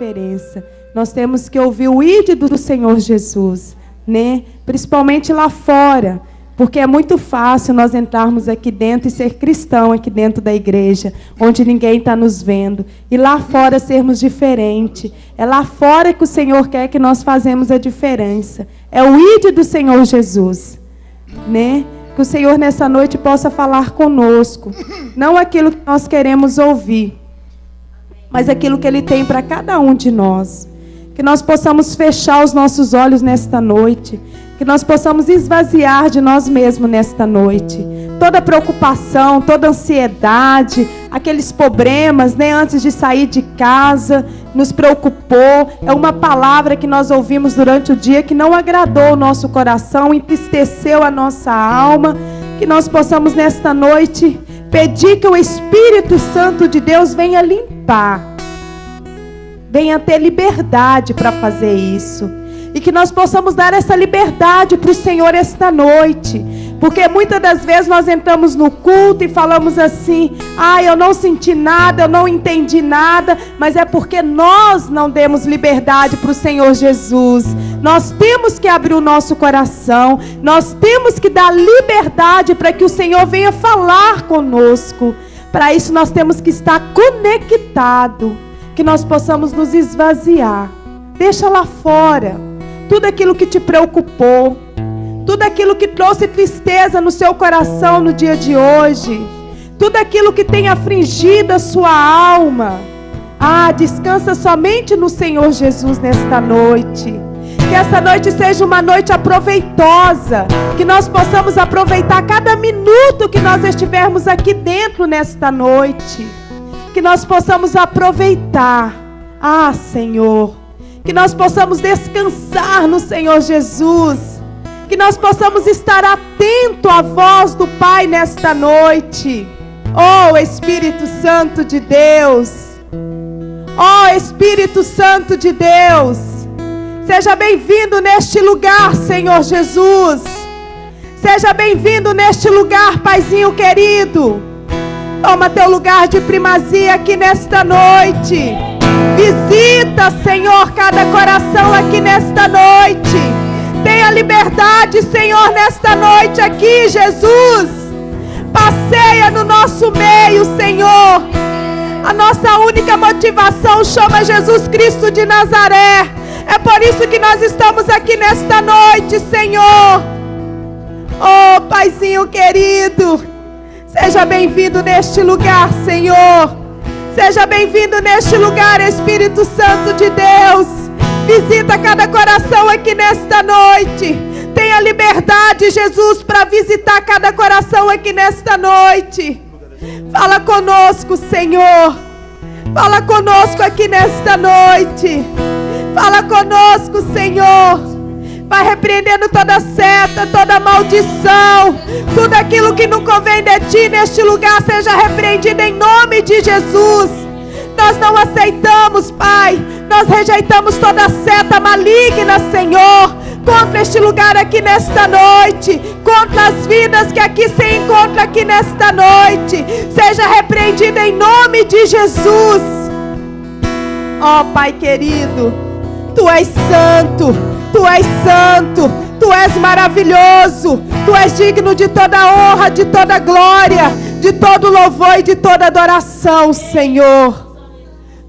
diferença. Nós temos que ouvir o ide do Senhor Jesus, né? Principalmente lá fora, porque é muito fácil nós entrarmos aqui dentro e ser cristão aqui dentro da igreja, onde ninguém está nos vendo, e lá fora sermos diferentes. É lá fora que o Senhor quer que nós façamos a diferença. É o ide do Senhor Jesus, né? Que o Senhor nessa noite possa falar conosco, não aquilo que nós queremos ouvir, mas aquilo que Ele tem para cada um de nós. Que nós possamos fechar os nossos olhos nesta noite, que nós possamos esvaziar de nós mesmos nesta noite. Toda preocupação, toda ansiedade, aqueles problemas, né, antes de sair de casa, nos preocupou. É uma palavra que nós ouvimos durante o dia que não agradou o nosso coração, entristeceu a nossa alma. Que nós possamos nesta noite pedir que o Espírito Santo de Deus venha limpar. Venha ter liberdade para fazer isso. E que nós possamos dar essa liberdade para o Senhor esta noite. Porque muitas das vezes nós entramos no culto e falamos assim: eu não senti nada, eu não entendi nada. Mas é porque nós não demos liberdade para o Senhor Jesus. Nós temos que abrir o nosso coração. Nós temos que dar liberdade para que o Senhor venha falar conosco. Para isso nós temos que estar conectados. Que nós possamos nos esvaziar. Deixa lá fora tudo aquilo que te preocupou, tudo aquilo que trouxe tristeza no seu coração no dia de hoje, tudo aquilo que tem afligido a sua alma. Descansa somente no Senhor Jesus nesta noite. Que essa noite seja uma noite aproveitosa, que nós possamos aproveitar cada minuto que nós estivermos aqui dentro nesta noite. Que nós possamos aproveitar, Senhor, que nós possamos descansar no Senhor Jesus, que nós possamos estar atento à voz do Pai nesta noite. Espírito Santo de Deus, Espírito Santo de Deus, seja bem-vindo neste lugar, Senhor Jesus, seja bem-vindo neste lugar, Paizinho querido. Toma teu lugar de primazia aqui nesta noite. Visita, Senhor, cada coração aqui nesta noite. Tenha liberdade, Senhor, nesta noite aqui, Jesus. Passeia no nosso meio, Senhor. A nossa única motivação chama Jesus Cristo de Nazaré. É por isso que nós estamos aqui nesta noite, Senhor. Paizinho querido, seja bem-vindo neste lugar, Senhor. Seja bem-vindo neste lugar, Espírito Santo de Deus. Visita cada coração aqui nesta noite. Tenha liberdade, Jesus, para visitar cada coração aqui nesta noite. Fala conosco, Senhor. Fala conosco aqui nesta noite. Fala conosco, Senhor. Vai repreendendo toda seta, toda maldição, tudo aquilo que não convém de ti neste lugar seja repreendido em nome de Jesus. Nós não aceitamos, Pai, nós rejeitamos toda seta maligna, Senhor, contra este lugar aqui nesta noite, contra as vidas que aqui se encontram aqui nesta noite, seja repreendido em nome de Jesus. Pai querido, Tu és santo. Tu és santo, Tu és maravilhoso, Tu és digno de toda honra, de toda glória, de todo louvor e de toda adoração, Senhor.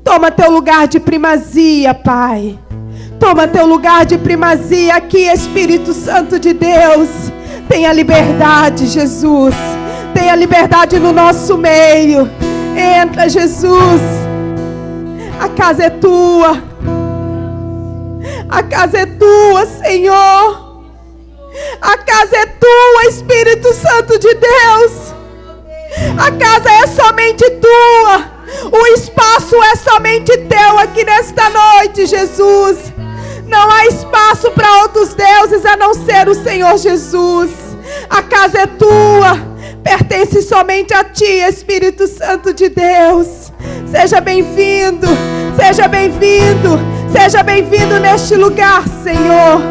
Toma teu lugar de primazia, Pai. Toma teu lugar de primazia aqui, Espírito Santo de Deus. Tenha liberdade, Jesus. Tenha liberdade no nosso meio. Entra, Jesus. A casa é Tua. A casa é Tua, Senhor. A casa é Tua, Espírito Santo de Deus. A casa é somente Tua. O espaço é somente Teu aqui nesta noite, Jesus. Não há espaço para outros deuses a não ser o Senhor Jesus. A casa é Tua. Pertence somente a Ti, Espírito Santo de Deus. Seja bem-vindo. Seja bem-vindo. Seja bem-vindo neste lugar, Senhor.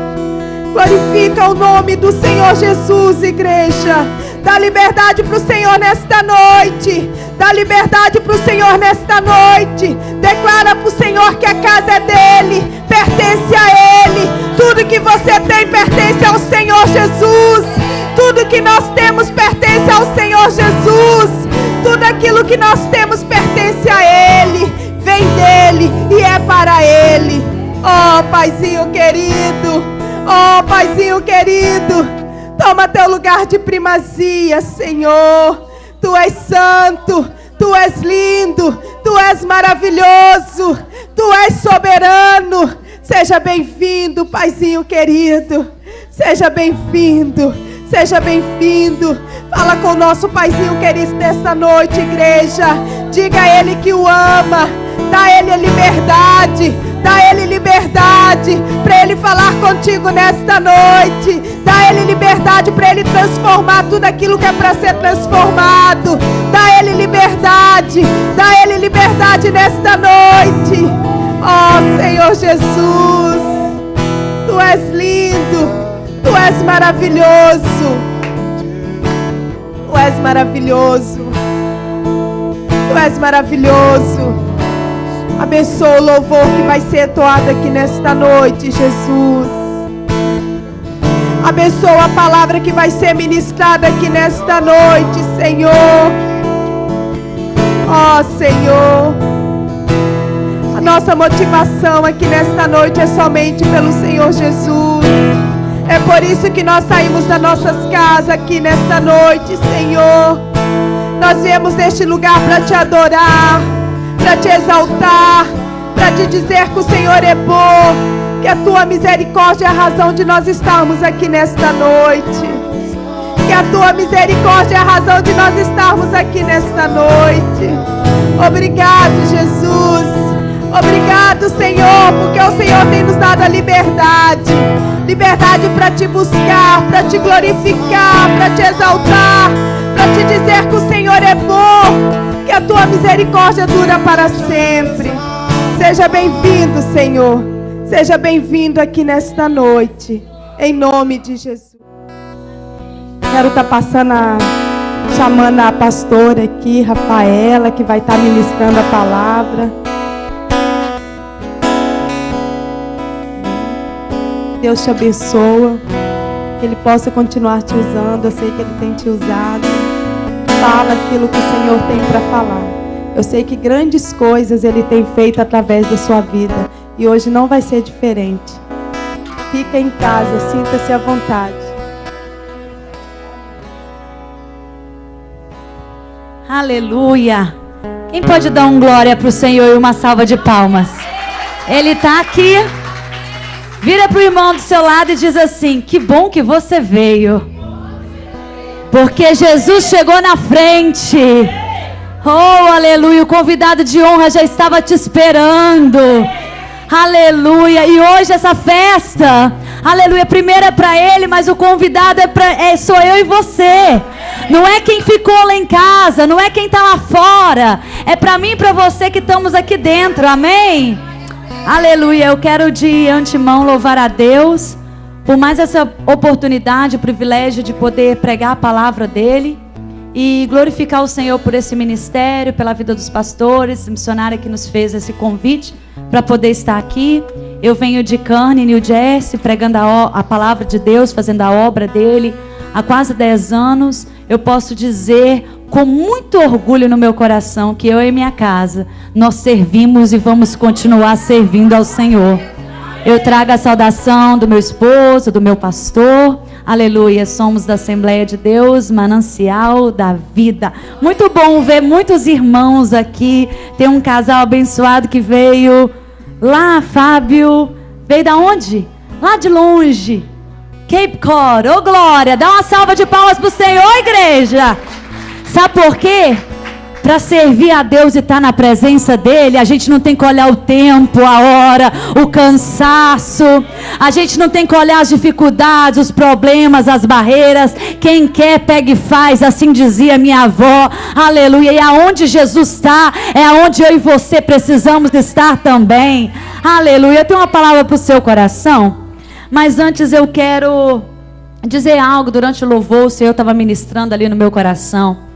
Glorifica o nome do Senhor Jesus, igreja. Dá liberdade para o Senhor nesta noite. Dá liberdade para o Senhor nesta noite. Declara para o Senhor que a casa é dele, pertence a ele. Tudo que você tem pertence ao Senhor Jesus. Tudo que nós temos pertence ao Senhor Jesus. Tudo aquilo que nós temos pertence a ele. Vem dele e é para ele. Oh, Paizinho querido. Oh, Paizinho querido. Toma teu lugar de primazia, Senhor. Tu és santo, tu és lindo, tu és maravilhoso, tu és soberano. Seja bem-vindo, Paizinho querido. Seja bem-vindo, seja bem-vindo. Fala com o nosso Paizinho querido nesta noite, igreja. Diga a ele que o ama. Dá a ele a liberdade. Dá a ele liberdade para ele falar contigo nesta noite. Dá a ele liberdade para ele transformar tudo aquilo que é para ser transformado. Dá a ele liberdade. Dá a ele liberdade nesta noite. Oh, Senhor Jesus, tu és lindo, tu és maravilhoso. Tu és maravilhoso. Tu és maravilhoso. Abençoa o louvor que vai ser entoado aqui nesta noite, Jesus. Abençoa a palavra que vai ser ministrada aqui nesta noite, Senhor. Ó, Senhor, a nossa motivação aqui nesta noite é somente pelo Senhor Jesus. É por isso que nós saímos das nossas casas aqui nesta noite, Senhor. Nós viemos neste lugar para te adorar, para te exaltar, para te dizer que o Senhor é bom, que a tua misericórdia é a razão de nós estarmos aqui nesta noite. Que a tua misericórdia é a razão de nós estarmos aqui nesta noite. Obrigado, Jesus. Obrigado, Senhor, porque o Senhor tem nos dado a liberdade. Liberdade para te buscar, para te glorificar, para te exaltar, para te dizer que o Senhor é bom, que a tua misericórdia dura para sempre. Seja bem-vindo, Senhor. Seja bem-vindo aqui nesta noite, em nome de Jesus. Quero estar chamando a pastora aqui, Rafaela, que vai estar ministrando a palavra. Deus te abençoa, que Ele possa continuar te usando. Eu sei que Ele tem te usado. Fala aquilo que o Senhor tem para falar. Eu sei que grandes coisas Ele tem feito através da sua vida. E hoje não vai ser diferente. Fica em casa, sinta-se à vontade. Aleluia. Quem pode dar um glória para o Senhor e uma salva de palmas? Ele está aqui. Vira para o irmão do seu lado e diz assim: que bom que você veio, porque Jesus chegou na frente. Oh, aleluia. O convidado de honra já estava te esperando. Aleluia. E hoje essa festa, aleluia, primeiro é para ele, mas o convidado sou eu e você. Não é quem ficou lá em casa, não é quem está lá fora. É para mim e para você que estamos aqui dentro. Amém? Aleluia. Eu quero de antemão louvar a Deus por mais essa oportunidade, o privilégio de poder pregar a palavra dele e glorificar o Senhor por esse ministério, pela vida dos pastores, missionária que nos fez esse convite para poder estar aqui. Eu venho de Kearney, New Jersey, pregando a palavra de Deus, fazendo a obra dele há quase 10 anos. Eu posso dizer com muito orgulho no meu coração que eu e minha casa, nós servimos e vamos continuar servindo ao Senhor. Eu trago a saudação do meu esposo, do meu pastor. Aleluia, somos da Assembleia de Deus, Manancial da Vida. Muito bom ver muitos irmãos aqui. Tem um casal abençoado que veio lá, Fábio. Veio da onde? Lá de longe. Cape Cod. Ô, glória, dá uma salva de palmas pro Senhor, igreja. Sabe por quê? Para servir a Deus e estar na presença dEle, a gente não tem que olhar o tempo, a hora, o cansaço. A gente não tem que olhar as dificuldades, os problemas, as barreiras. Quem quer, pega e faz, assim dizia minha avó. Aleluia. E aonde Jesus está, é aonde eu e você precisamos estar também. Aleluia. Eu tenho uma palavra para o seu coração. Mas antes eu quero dizer algo. Durante o louvor, o Senhor estava ministrando ali no meu coração.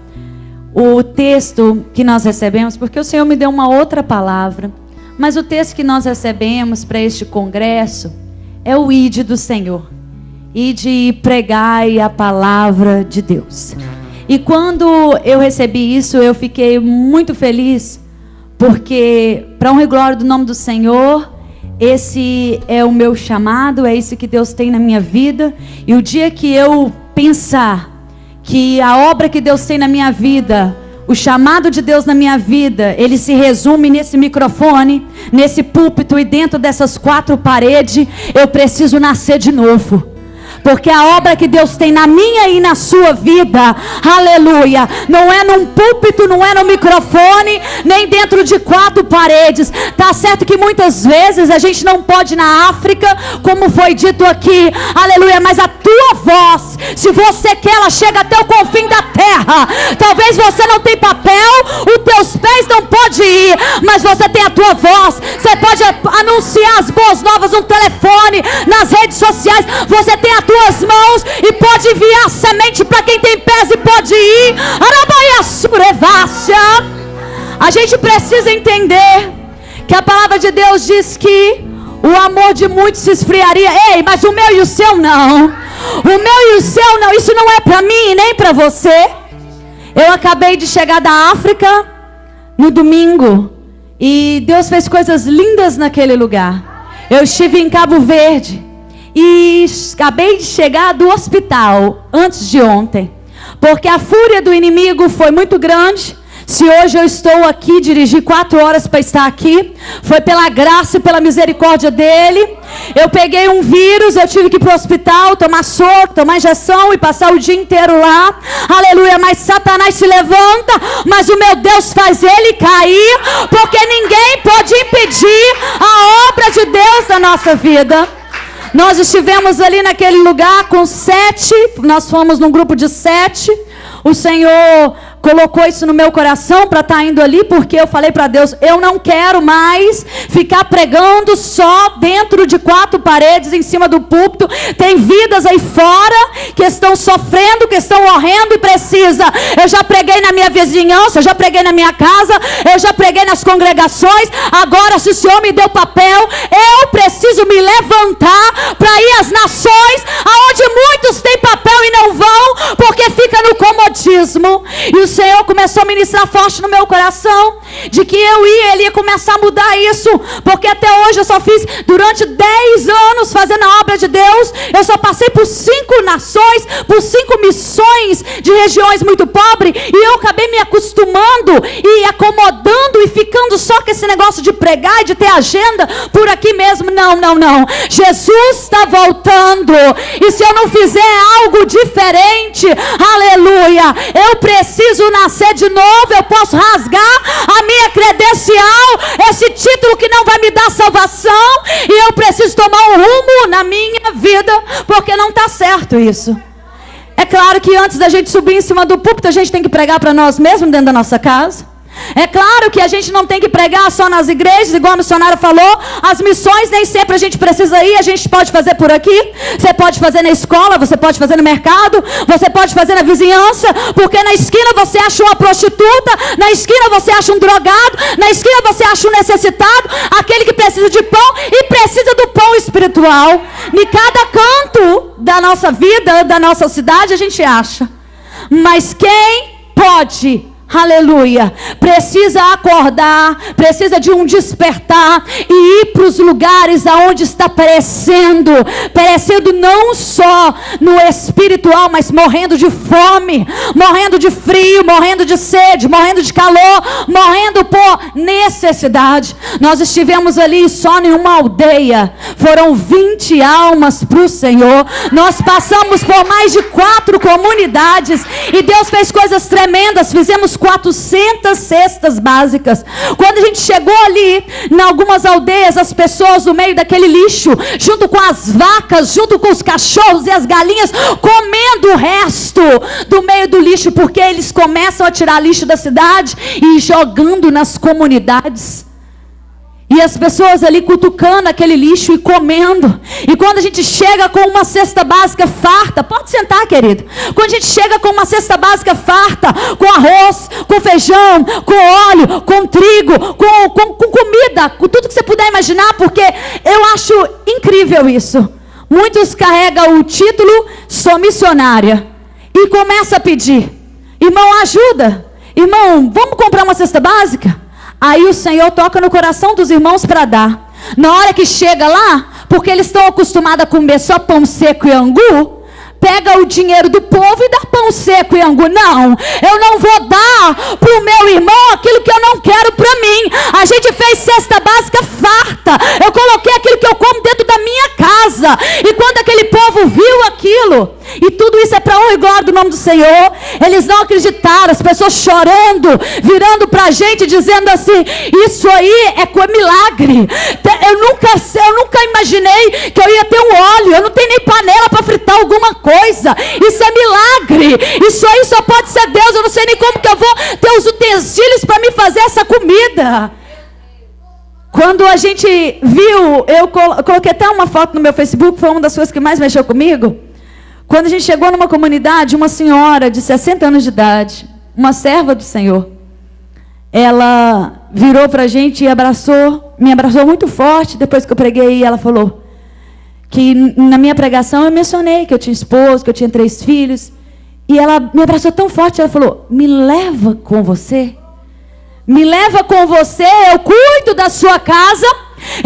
o texto que nós recebemos, porque o Senhor me deu uma outra palavra, mas o texto que nós recebemos para este congresso é o ide do Senhor. Ide e pregai a palavra de Deus. E quando eu recebi isso, eu fiquei muito feliz, porque, para honra e glória do nome do Senhor, esse é o meu chamado, é isso que Deus tem na minha vida. E o dia que eu pensar que a obra que Deus tem na minha vida, o chamado de Deus na minha vida, ele se resume nesse microfone, nesse púlpito e dentro dessas 4 paredes, eu preciso nascer de novo. Porque a obra que Deus tem na minha e na sua vida, aleluia, não é num púlpito, não é no microfone, nem dentro de 4 paredes. Tá certo que muitas vezes a gente não pode ir na África, como foi dito aqui, aleluia, mas a tua voz, se você quer, ela chega até o confim da terra. Talvez você não tenha papel, os teus pés não podem ir, mas você tem a tua voz. Você pode anunciar as boas novas no telefone, nas redes sociais, você tem a tua mãos e pode enviar semente para quem tem pés e pode ir. A gente precisa entender que a palavra de Deus diz que o amor de muitos se esfriaria. Ei, mas o meu e o seu não. O meu e o seu não. Isso não é para mim nem para você. Eu acabei de chegar da África no domingo e Deus fez coisas lindas naquele lugar. Eu estive em Cabo Verde e acabei de chegar do hospital antes de ontem, porque a fúria do inimigo foi muito grande. Se hoje eu estou aqui, dirigi 4 horas para estar aqui, foi pela graça e pela misericórdia dele. Eu peguei um vírus, eu tive que ir para o hospital, tomar soro, tomar injeção e passar o dia inteiro lá, aleluia. Mas Satanás se levanta, mas o meu Deus faz ele cair, porque ninguém pode impedir a obra de Deus na nossa vida. Nós estivemos ali naquele lugar com 7, nós fomos num grupo de 7, o Senhor colocou isso no meu coração para estar indo ali, porque eu falei para Deus, eu não quero mais ficar pregando só dentro de 4 paredes, em cima do púlpito. Tem vidas aí fora que estão sofrendo, que estão morrendo e precisa. Eu já preguei na minha vizinhança, eu já preguei na minha casa, eu já preguei nas congregações. Agora, se o Senhor me deu papel, eu preciso me levantar para ir às nações, aonde muitos têm papel e não vão, porque fica no comodismo. E o Senhor começou a ministrar forte no meu coração, de que ele ia começar a mudar isso, porque até hoje eu só fiz, durante 10 anos fazendo a obra de Deus, eu só passei por 5 nações, por 5 missões de regiões muito pobres, e eu acabei me acostumando e acomodando e ficando só com esse negócio de pregar e de ter agenda por aqui mesmo. Não, Jesus está voltando, e se eu não fizer algo diferente, aleluia, eu preciso nascer de novo. Eu posso rasgar a minha credencial, esse título que não vai me dar salvação, e eu preciso tomar um rumo na minha vida, porque não está certo isso. É claro que antes da gente subir em cima do púlpito, a gente tem que pregar para nós mesmos dentro da nossa casa. É claro que a gente não tem que pregar só nas igrejas, igual a missionária falou. As missões nem sempre a gente precisa ir, a gente pode fazer por aqui. Você pode fazer na escola, você pode fazer no mercado, você pode fazer na vizinhança, porque na esquina você acha uma prostituta, na esquina você acha um drogado, na esquina você acha um necessitado, aquele que precisa de pão e precisa do pão espiritual. Em cada canto da nossa vida, da nossa cidade, a gente acha. Mas quem pode, aleluia, precisa acordar, precisa de um despertar e ir para os lugares aonde está perecendo não só no espiritual, mas morrendo de fome, morrendo de frio, morrendo de sede, morrendo de calor, morrendo por necessidade. Nós estivemos ali só em uma aldeia, foram 20 almas para o Senhor. Nós passamos por mais de 4 comunidades e Deus fez coisas tremendas. Fizemos 400 cestas básicas. Quando a gente chegou ali, em algumas aldeias, as pessoas no meio daquele lixo, junto com as vacas, junto com os cachorros e as galinhas, comendo o resto do meio do lixo, porque eles começam a tirar lixo da cidade e ir jogando nas comunidades. E as pessoas ali cutucando aquele lixo e comendo. E quando a gente chega com uma cesta básica farta, pode sentar, querido. Quando a gente chega com uma cesta básica farta, com arroz, com feijão, com óleo, com trigo, com comida, com tudo que você puder imaginar, porque eu acho incrível isso. Muitos carregam o título, sou missionária, e começa a pedir: irmão, ajuda. Irmão, vamos comprar uma cesta básica? Aí o Senhor toca no coração dos irmãos para dar. Na hora que chega lá, porque eles estão acostumados a comer só pão seco e angu, pega o dinheiro do povo e dá pão seco e angu. Não, eu não vou dar para o meu irmão aquilo que eu não quero para mim. A gente fez cesta básica farta. Eu coloquei aquilo que eu como dentro da minha casa. E quando aquele povo viu aquilo, e tudo isso é para honra e glória do nome do Senhor, eles não acreditaram, as pessoas chorando, virando para a gente, dizendo assim: isso aí é milagre. Eu nunca imaginei que eu ia ter um óleo, eu não tenho nem panela para fritar alguma coisa. Isso é milagre, isso aí só pode ser Deus. Eu não sei nem como que eu vou ter os utensílios para me fazer essa comida. Quando a gente viu, eu coloquei até uma foto no meu Facebook, foi uma das coisas que mais mexeu comigo. Quando a gente chegou numa comunidade, uma senhora de 60 anos de idade, uma serva do Senhor, ela virou para a gente e me abraçou muito forte. Depois que eu preguei, ela falou que na minha pregação eu mencionei que eu tinha esposo, que eu tinha 3 filhos. E ela me abraçou tão forte, ela falou: me leva com você. Me leva com você, eu cuido da sua casa,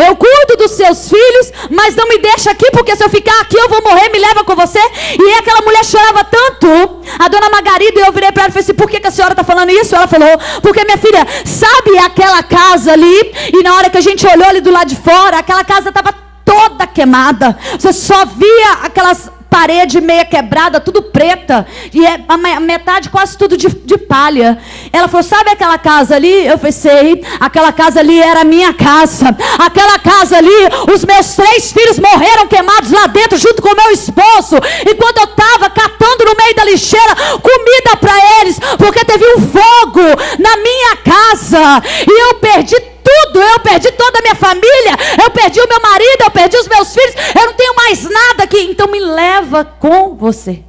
eu cuido dos seus filhos, mas não me deixa aqui, porque se eu ficar aqui eu vou morrer, me leva com você. E aquela mulher chorava tanto, a dona Margarida, e eu virei para ela e falei assim: por que a senhora está falando isso? Ela falou: porque minha filha, sabe aquela casa ali? E na hora que a gente olhou ali do lado de fora, aquela casa estava toda queimada, você só via aquelas parede meia quebrada, tudo preta, e a metade quase tudo de palha. Ela falou: sabe aquela casa ali? Eu falei: sei, aquela casa ali era a minha casa. Aquela casa ali, os meus 3 filhos morreram queimados lá dentro, junto com o meu esposo, enquanto eu estava catando no meio da lixeira comida para eles, porque teve um fogo na minha casa, e eu perdi tudo, eu perdi toda a minha família, eu perdi o meu marido, eu perdi os meus filhos, eu não tenho mais nada aqui, então me leva com você.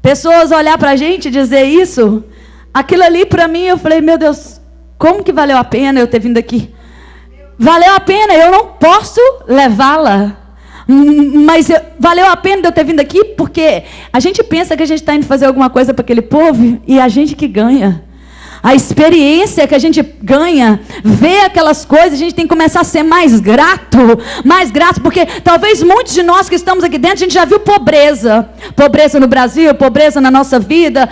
Pessoas olhar para a gente e dizer isso, aquilo ali para mim, eu falei: meu Deus, como que valeu a pena eu ter vindo aqui? Valeu a pena, eu não posso levá-la, mas valeu a pena eu ter vindo aqui, porque a gente pensa que a gente está indo fazer alguma coisa para aquele povo, e a gente que ganha. A experiência que a gente ganha, ver aquelas coisas, a gente tem que começar a ser mais grato, porque talvez muitos de nós que estamos aqui dentro, a gente já viu pobreza no Brasil, pobreza na nossa vida,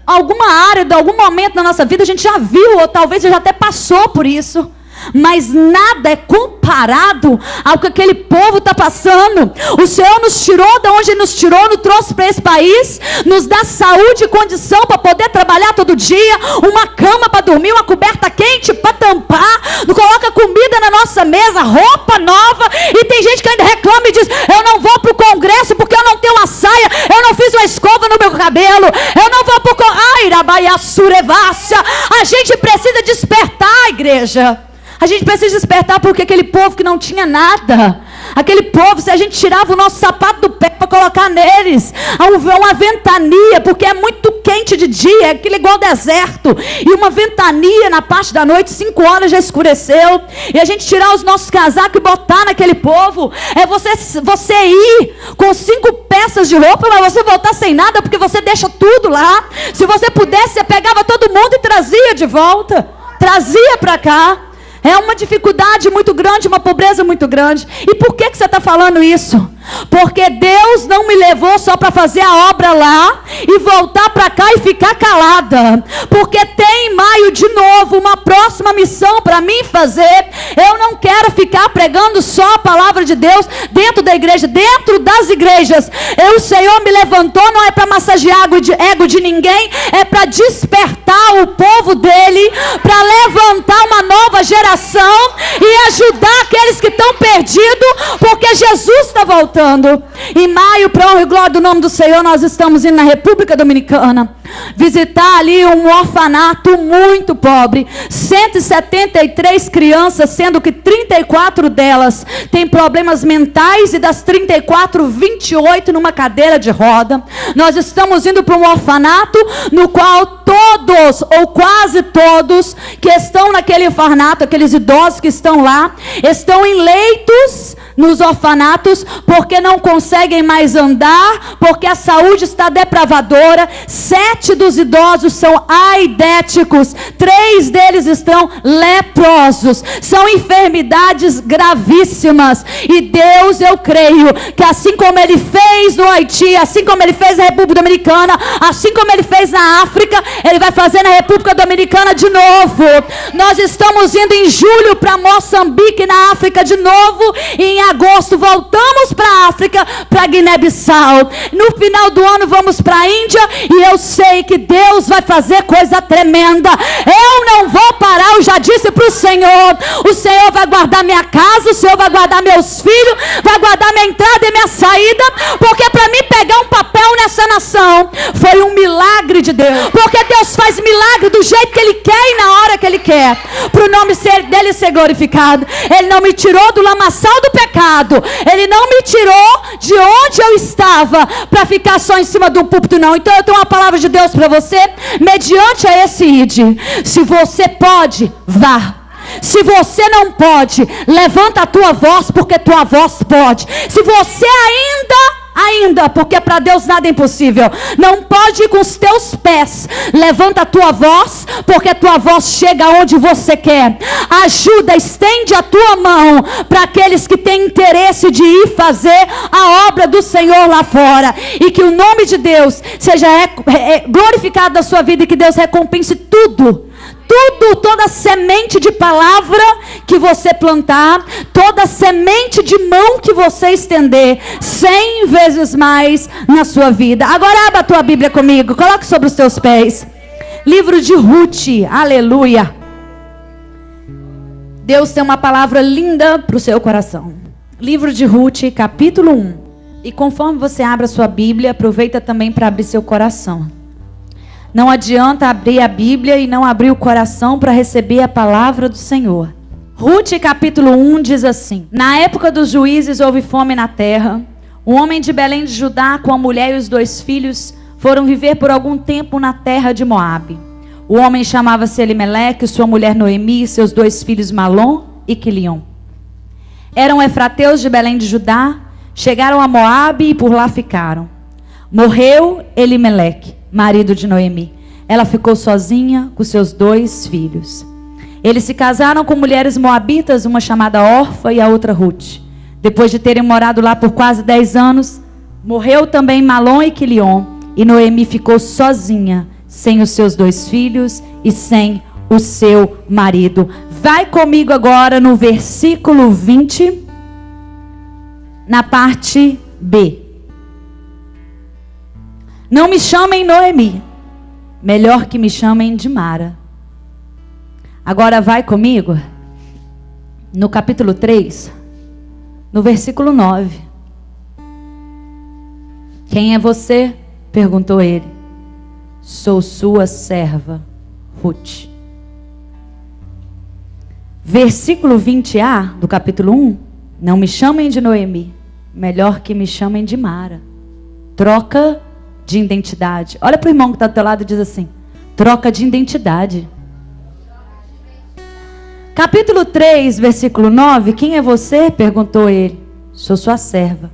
alguma área, de algum momento na nossa vida a gente já viu, ou talvez já até passou por isso. Mas nada é comparado ao que aquele povo está passando. O Senhor nos tirou de onde nos tirou, nos trouxe para esse país, nos dá saúde e condição para poder trabalhar todo dia, uma cama para dormir, uma coberta quente para tampar, coloca comida na nossa mesa, roupa nova, e tem gente que ainda reclama e diz: eu não vou para o congresso porque eu não tenho uma saia, eu não fiz uma escova no meu cabelo, eu não vou para o A gente precisa despertar, igreja. A gente precisa despertar, porque aquele povo que não tinha nada, aquele povo, se a gente tirava o nosso sapato do pé para colocar neles, uma ventania, porque é muito quente de dia, é aquele igual deserto, e uma ventania na parte da noite, 5 horas já escureceu, e a gente tirar os nossos casacos e botar naquele povo, é você ir com 5 peças de roupa, mas você voltar sem nada, porque você deixa tudo lá. Se você pudesse, você pegava todo mundo e trazia de volta, trazia para cá. É uma dificuldade muito grande, uma pobreza muito grande. E por que você está falando isso? Porque Deus não me levou só para fazer a obra lá e voltar para cá e ficar calada. Porque tem em maio de novo uma próxima missão para mim fazer. Eu não quero ficar pregando só a palavra de Deus dentro da igreja, dentro das igrejas. O Senhor me levantou, não é para massagear ego de ninguém, é para despertar o povo dele, para levantar uma nova geração e ajudar aqueles que estão perdidos perdido, porque Jesus está voltando. Em maio, para honra e glória do nome do Senhor, nós estamos indo na República Dominicana visitar ali um orfanato muito pobre, 173 crianças, sendo que 34 delas têm problemas mentais, e das 34, 28 numa cadeira de roda. Nós estamos indo para um orfanato no qual todos, ou quase todos, que estão naquele orfanato, aqueles idosos que estão lá, estão em leitos nos orfanatos, porque não conseguem mais andar, porque a saúde está depravadora. 7 dos idosos são aidéticos, 3 deles estão leprosos, são enfermidades gravíssimas. E Deus, eu creio que assim como Ele fez no Haiti, assim como Ele fez na República Dominicana, assim como Ele fez na África, Ele vai fazer na República Dominicana de novo. Nós estamos indo em julho para Moçambique, na África de novo, e em agosto voltamos para a África, para Guiné-Bissau. No final do ano vamos para a Índia, e eu sei que Deus vai fazer coisa tremenda. Eu não vou parar, eu já disse para o Senhor vai guardar minha casa, o Senhor vai guardar meus filhos, vai guardar minha entrada e minha saída, porque para mim pegar um papel nessa nação foi um milagre de Deus, porque Deus faz milagre do jeito que Ele quer e na hora que Ele quer, para o nome dEle ser glorificado. Ele não me tirou do lamaçal do pecado, Ele não me tirou de onde eu estava para ficar só em cima de um púlpito, não. Então eu tenho uma palavra de Deus para você, mediante a esse ide. Se você pode, vá. Se você não pode, levanta a tua voz, porque tua voz pode. Se você ainda, porque para Deus nada é impossível, não pode ir com os teus pés, levanta a tua voz, porque tua voz chega aonde você quer. Ajuda, estende a tua mão para aqueles que têm interesse de ir fazer a obra do Senhor lá fora, e que o nome de Deus seja glorificado na sua vida, e que Deus recompense tudo, toda semente de palavra que você plantar, toda semente de mão que você estender, 100 vezes mais na sua vida. Agora abra a tua Bíblia comigo, coloque sobre os teus pés, livro de Ruth, aleluia. Deus tem uma palavra linda para o seu coração. Livro de Ruth, capítulo 1. E conforme você abre a sua Bíblia, aproveita também para abrir seu coração. Não adianta abrir a Bíblia e não abrir o coração para receber a palavra do Senhor. Ruth capítulo 1 diz assim: Na época dos juízes houve fome na terra. Um homem de Belém de Judá, com a mulher e os 2 filhos, foram viver por algum tempo na terra de Moabe. O homem chamava-se Elimeleque, sua mulher Noemi, e seus 2 filhos Malom e Quilion. Eram efrateus de Belém de Judá, chegaram a Moabe e por lá ficaram. Morreu Elimeleque, marido de Noemi. Ela ficou sozinha com seus 2 filhos. Eles se casaram com mulheres moabitas, uma chamada Orfa e a outra Ruth. Depois de terem morado lá por quase 10 anos, morreu também Malom e Quilion, e Noemi ficou sozinha, sem os seus 2 filhos e sem o seu marido. Vai comigo agora no versículo 20, na parte B. Não me chamem Noemi, melhor que me chamem de Mara. Agora vai comigo no capítulo 3, no versículo 9. Quem é você? Perguntou ele. Sou sua serva, Ruth. Versículo 20a do capítulo 1. Não me chamem de Noemi, melhor que me chamem de Mara. Troca de identidade. Olha para o irmão que está do teu lado e diz assim: troca de identidade. Capítulo 3, versículo 9. Quem é você? Perguntou ele. Sou sua serva.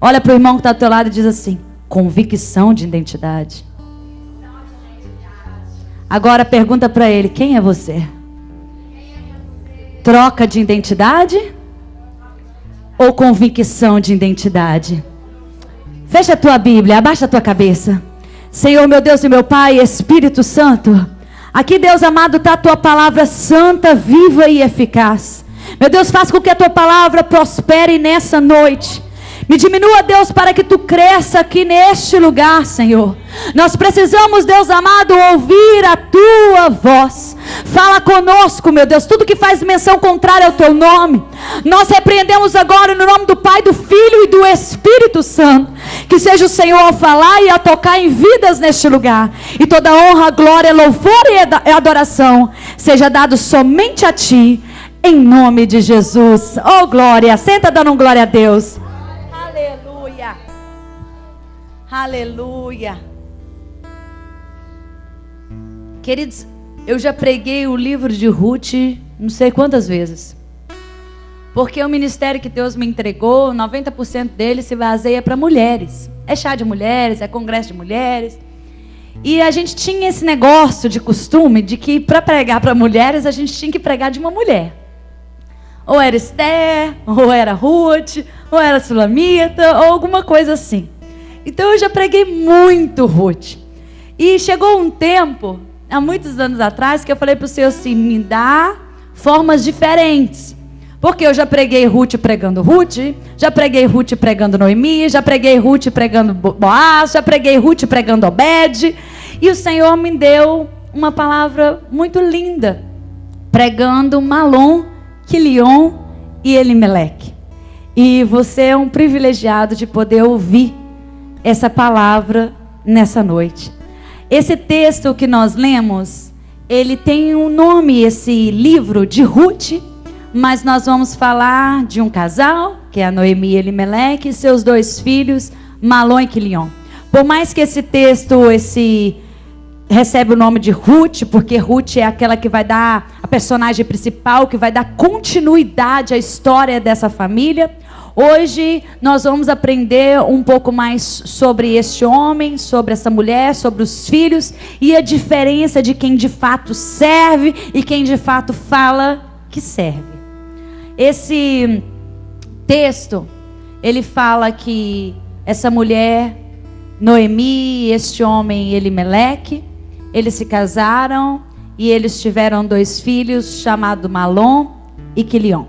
Olha para o irmão que está do teu lado e diz assim: convicção de identidade. Agora pergunta para ele: quem é você? Troca de identidade ou convicção de identidade? Fecha a tua Bíblia, abaixa a tua cabeça. Senhor, meu Deus e meu Pai, Espírito Santo, aqui, Deus amado, está a tua palavra santa, viva e eficaz. Meu Deus, faz com que a tua palavra prospere nessa noite. Me diminua, Deus, para que tu cresça aqui neste lugar, Senhor. Nós precisamos, Deus amado, ouvir a tua voz. Fala conosco, meu Deus, tudo que faz menção contrária ao teu nome, nós repreendemos agora no nome do Pai, do Filho e do Espírito Santo. Que seja o Senhor a falar e a tocar em vidas neste lugar, e toda honra, glória, louvor e adoração seja dado somente a ti, em nome de Jesus. Oh glória, senta dando glória a Deus. Aleluia, aleluia. Queridos, eu já preguei o livro de Ruth não sei quantas vezes, porque o ministério que Deus me entregou, 90% dele se baseia para mulheres. É chá de mulheres, é congresso de mulheres. E a gente tinha esse negócio de costume de que para pregar para mulheres a gente tinha que pregar de uma mulher. Ou era Esther, ou era Ruth, ou era Sulamita, ou alguma coisa assim. Então eu já preguei muito Ruth. E chegou um tempo, há muitos anos atrás, que eu falei para o Senhor assim, me dá formas diferentes. Porque eu já preguei Ruth pregando Ruth, já preguei Ruth pregando Noemi, já preguei Ruth pregando Boaz, já preguei Ruth pregando Obed. E o Senhor me deu uma palavra muito linda, pregando Malom, Quilion e Elimeleque. E você é um privilegiado de poder ouvir essa palavra nessa noite. Esse texto que nós lemos, ele tem um nome, esse livro, de Ruth, mas nós vamos falar de um casal, que é a Noemi e Elimeleque, e seus 2 filhos, Malom e Quilion. Por mais que esse texto, recebe o nome de Ruth, porque Ruth é aquela que vai dar, a personagem principal, que vai dar continuidade à história dessa família. Hoje nós vamos aprender um pouco mais sobre este homem, sobre essa mulher, sobre os filhos, e a diferença de quem de fato serve e quem de fato fala que serve. Esse texto, ele fala que essa mulher, Noemi, e este homem, Elimeleque, eles se casaram e eles tiveram 2 filhos, chamados Malom e Quilion.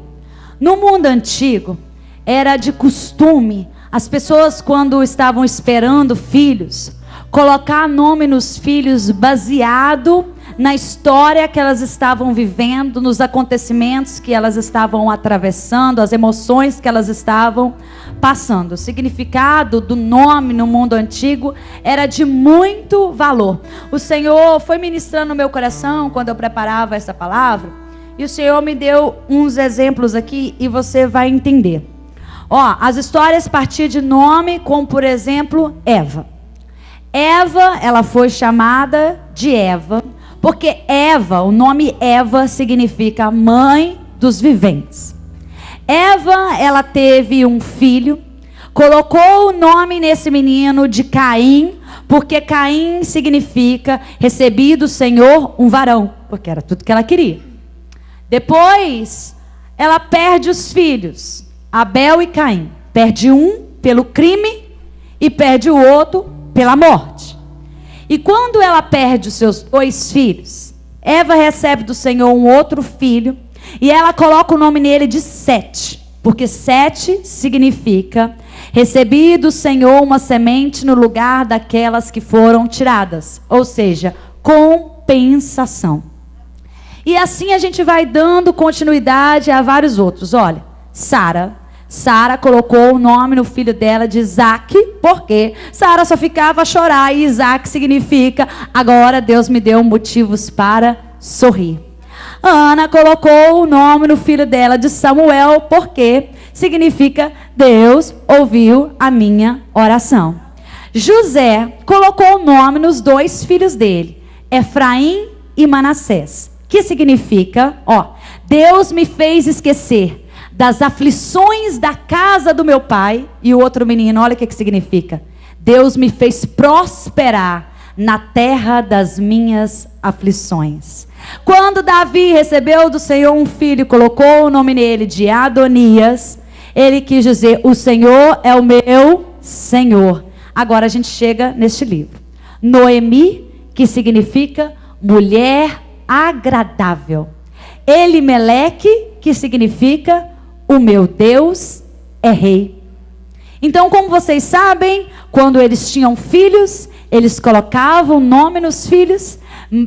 No mundo antigo, era de costume, as pessoas quando estavam esperando filhos, colocar nome nos filhos baseado na história que elas estavam vivendo, nos acontecimentos que elas estavam atravessando, as emoções que elas estavam passando. O significado do nome no mundo antigo era de muito valor. O Senhor foi ministrando no meu coração quando eu preparava essa palavra, e o Senhor me deu uns exemplos aqui e você vai entender. As histórias partiam de nome, como por exemplo, Eva. Eva, ela foi chamada de Eva, porque Eva, o nome Eva significa mãe dos viventes. Eva, ela teve um filho, colocou o nome nesse menino de Caim, porque Caim significa recebi do Senhor um varão, porque era tudo que ela queria. Depois, ela perde os filhos, Abel e Caim. Perde um pelo crime e perde o outro pela morte. E quando ela perde os seus 2 filhos, Eva recebe do Senhor um outro filho, e ela coloca o nome nele de Sete, porque Sete significa recebi do Senhor uma semente no lugar daquelas que foram tiradas, ou seja, compensação. E assim a gente vai dando continuidade a vários outros. Olha, Sara colocou o nome no filho dela de Isaac, porque Sara só ficava a chorar, e Isaac significa agora Deus me deu motivos para sorrir. Ana colocou o nome no filho dela de Samuel, porque significa Deus ouviu a minha oração. José colocou o nome nos 2 filhos dele, Efraim e Manassés, que significa, Deus me fez esquecer das aflições da casa do meu pai. E o outro menino, olha o que significa: Deus me fez prosperar na terra das minhas aflições. Quando Davi recebeu do Senhor um filho, colocou o nome nele de Adonias, ele quis dizer, o Senhor é o meu Senhor. Agora a gente chega neste livro. Noemi, que significa mulher agradável. Elimeleque, que significa o meu Deus é rei. Então, como vocês sabem, quando eles tinham filhos, eles colocavam nome nos filhos,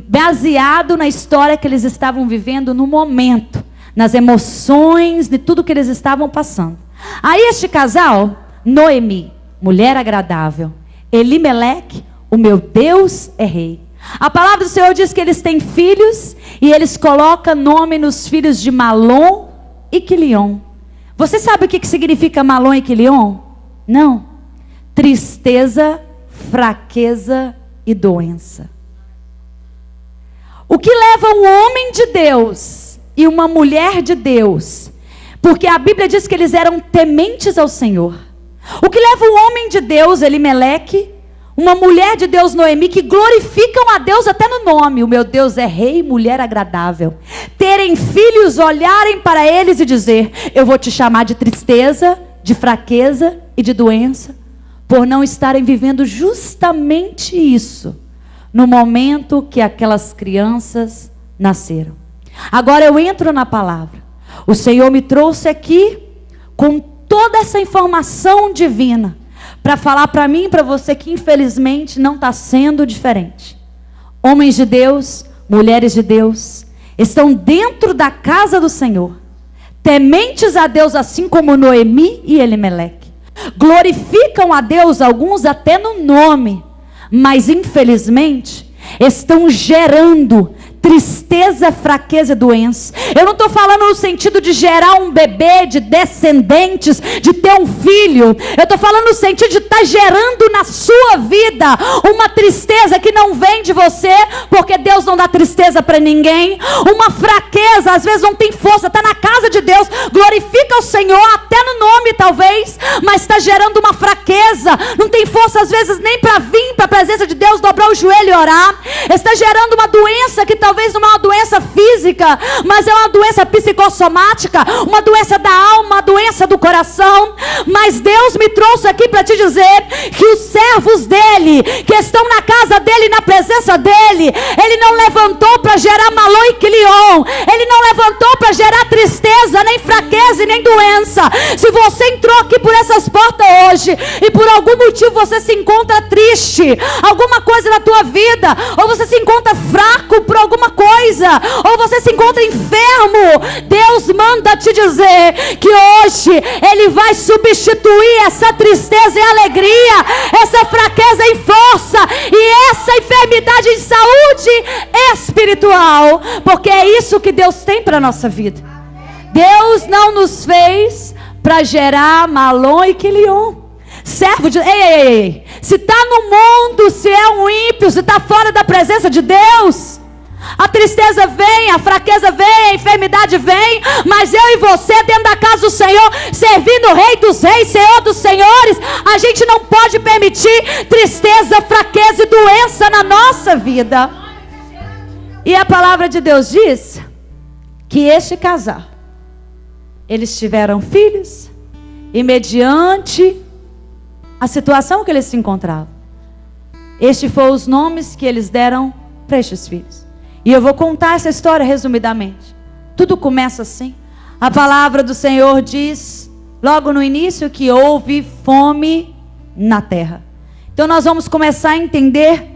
baseado na história que eles estavam vivendo no momento, nas emoções, de tudo que eles estavam passando. Aí este casal, Noemi, mulher agradável, Elimeleque, o meu Deus é rei. A palavra do Senhor diz que eles têm filhos, e eles colocam nome nos filhos de Malom e Quilion. Você sabe o que significa Malom e Quilion? Não. Tristeza, fraqueza e doença. O que leva um homem de Deus e uma mulher de Deus, porque a Bíblia diz que eles eram tementes ao Senhor. O que leva um homem de Deus, Elimeleque, uma mulher de Deus, Noemi, que glorificam a Deus até no nome. O meu Deus é rei, mulher agradável. Terem filhos, olharem para eles e dizer: eu vou te chamar de tristeza, de fraqueza e de doença, por não estarem vivendo justamente isso, no momento que aquelas crianças nasceram. Agora eu entro na palavra. O Senhor me trouxe aqui com toda essa informação divina, para falar para mim e para você que infelizmente não está sendo diferente. Homens de Deus, mulheres de Deus, estão dentro da casa do Senhor, tementes a Deus, assim como Noemi e Elimeleque. Glorificam a Deus, alguns até no nome, mas infelizmente estão gerando tristeza, fraqueza e doença. Eu não estou falando no sentido de gerar um bebê, de descendentes, de ter um filho. Eu estou falando no sentido de estar gerando na sua vida uma tristeza que não vem de você, porque Deus não dá tristeza para ninguém. Uma fraqueza, às vezes não tem força, está na casa de Deus, glorifica o Senhor, até no nome talvez, mas está gerando uma fraqueza, não tem força às vezes nem para vir para a presença de Deus, dobrar o joelho e orar. Está gerando uma doença que talvez não é uma doença física, mas é uma doença psicossomática, uma doença da alma, uma doença do coração. Mas Deus me trouxe aqui para te dizer que os servos dele, que estão na casa dele, na presença dele, ele não levantou para gerar Malom e Quilion, ele não levantou para gerar tristeza, nem fraqueza e nem doença. Se você entrou aqui por essas portas hoje e por algum motivo você se encontra triste, alguma coisa na tua vida, ou você se encontra fraco por alguma coisa, ou você se encontra enfermo, Deus manda te dizer que hoje ele vai substituir essa tristeza em alegria, essa fraqueza em força e essa enfermidade em saúde espiritual, porque é isso que Deus tem para a nossa vida. Deus não nos fez para gerar Malom e Quilion. Servo de... Ei. Se está no mundo, se é um ímpio, se está fora da presença de Deus, a tristeza vem, a fraqueza vem, a enfermidade vem, mas eu e você dentro da casa do Senhor, servindo o Rei dos Reis, Senhor dos Senhores, a gente não pode permitir tristeza, fraqueza e doença na nossa vida. E a palavra de Deus diz que este casal, eles tiveram filhos, e mediante a situação que eles se encontravam, estes foram os nomes que eles deram para estes filhos. E eu vou contar essa história resumidamente. Tudo começa assim. A palavra do Senhor diz, logo no início, que houve fome na terra. Então nós vamos começar a entender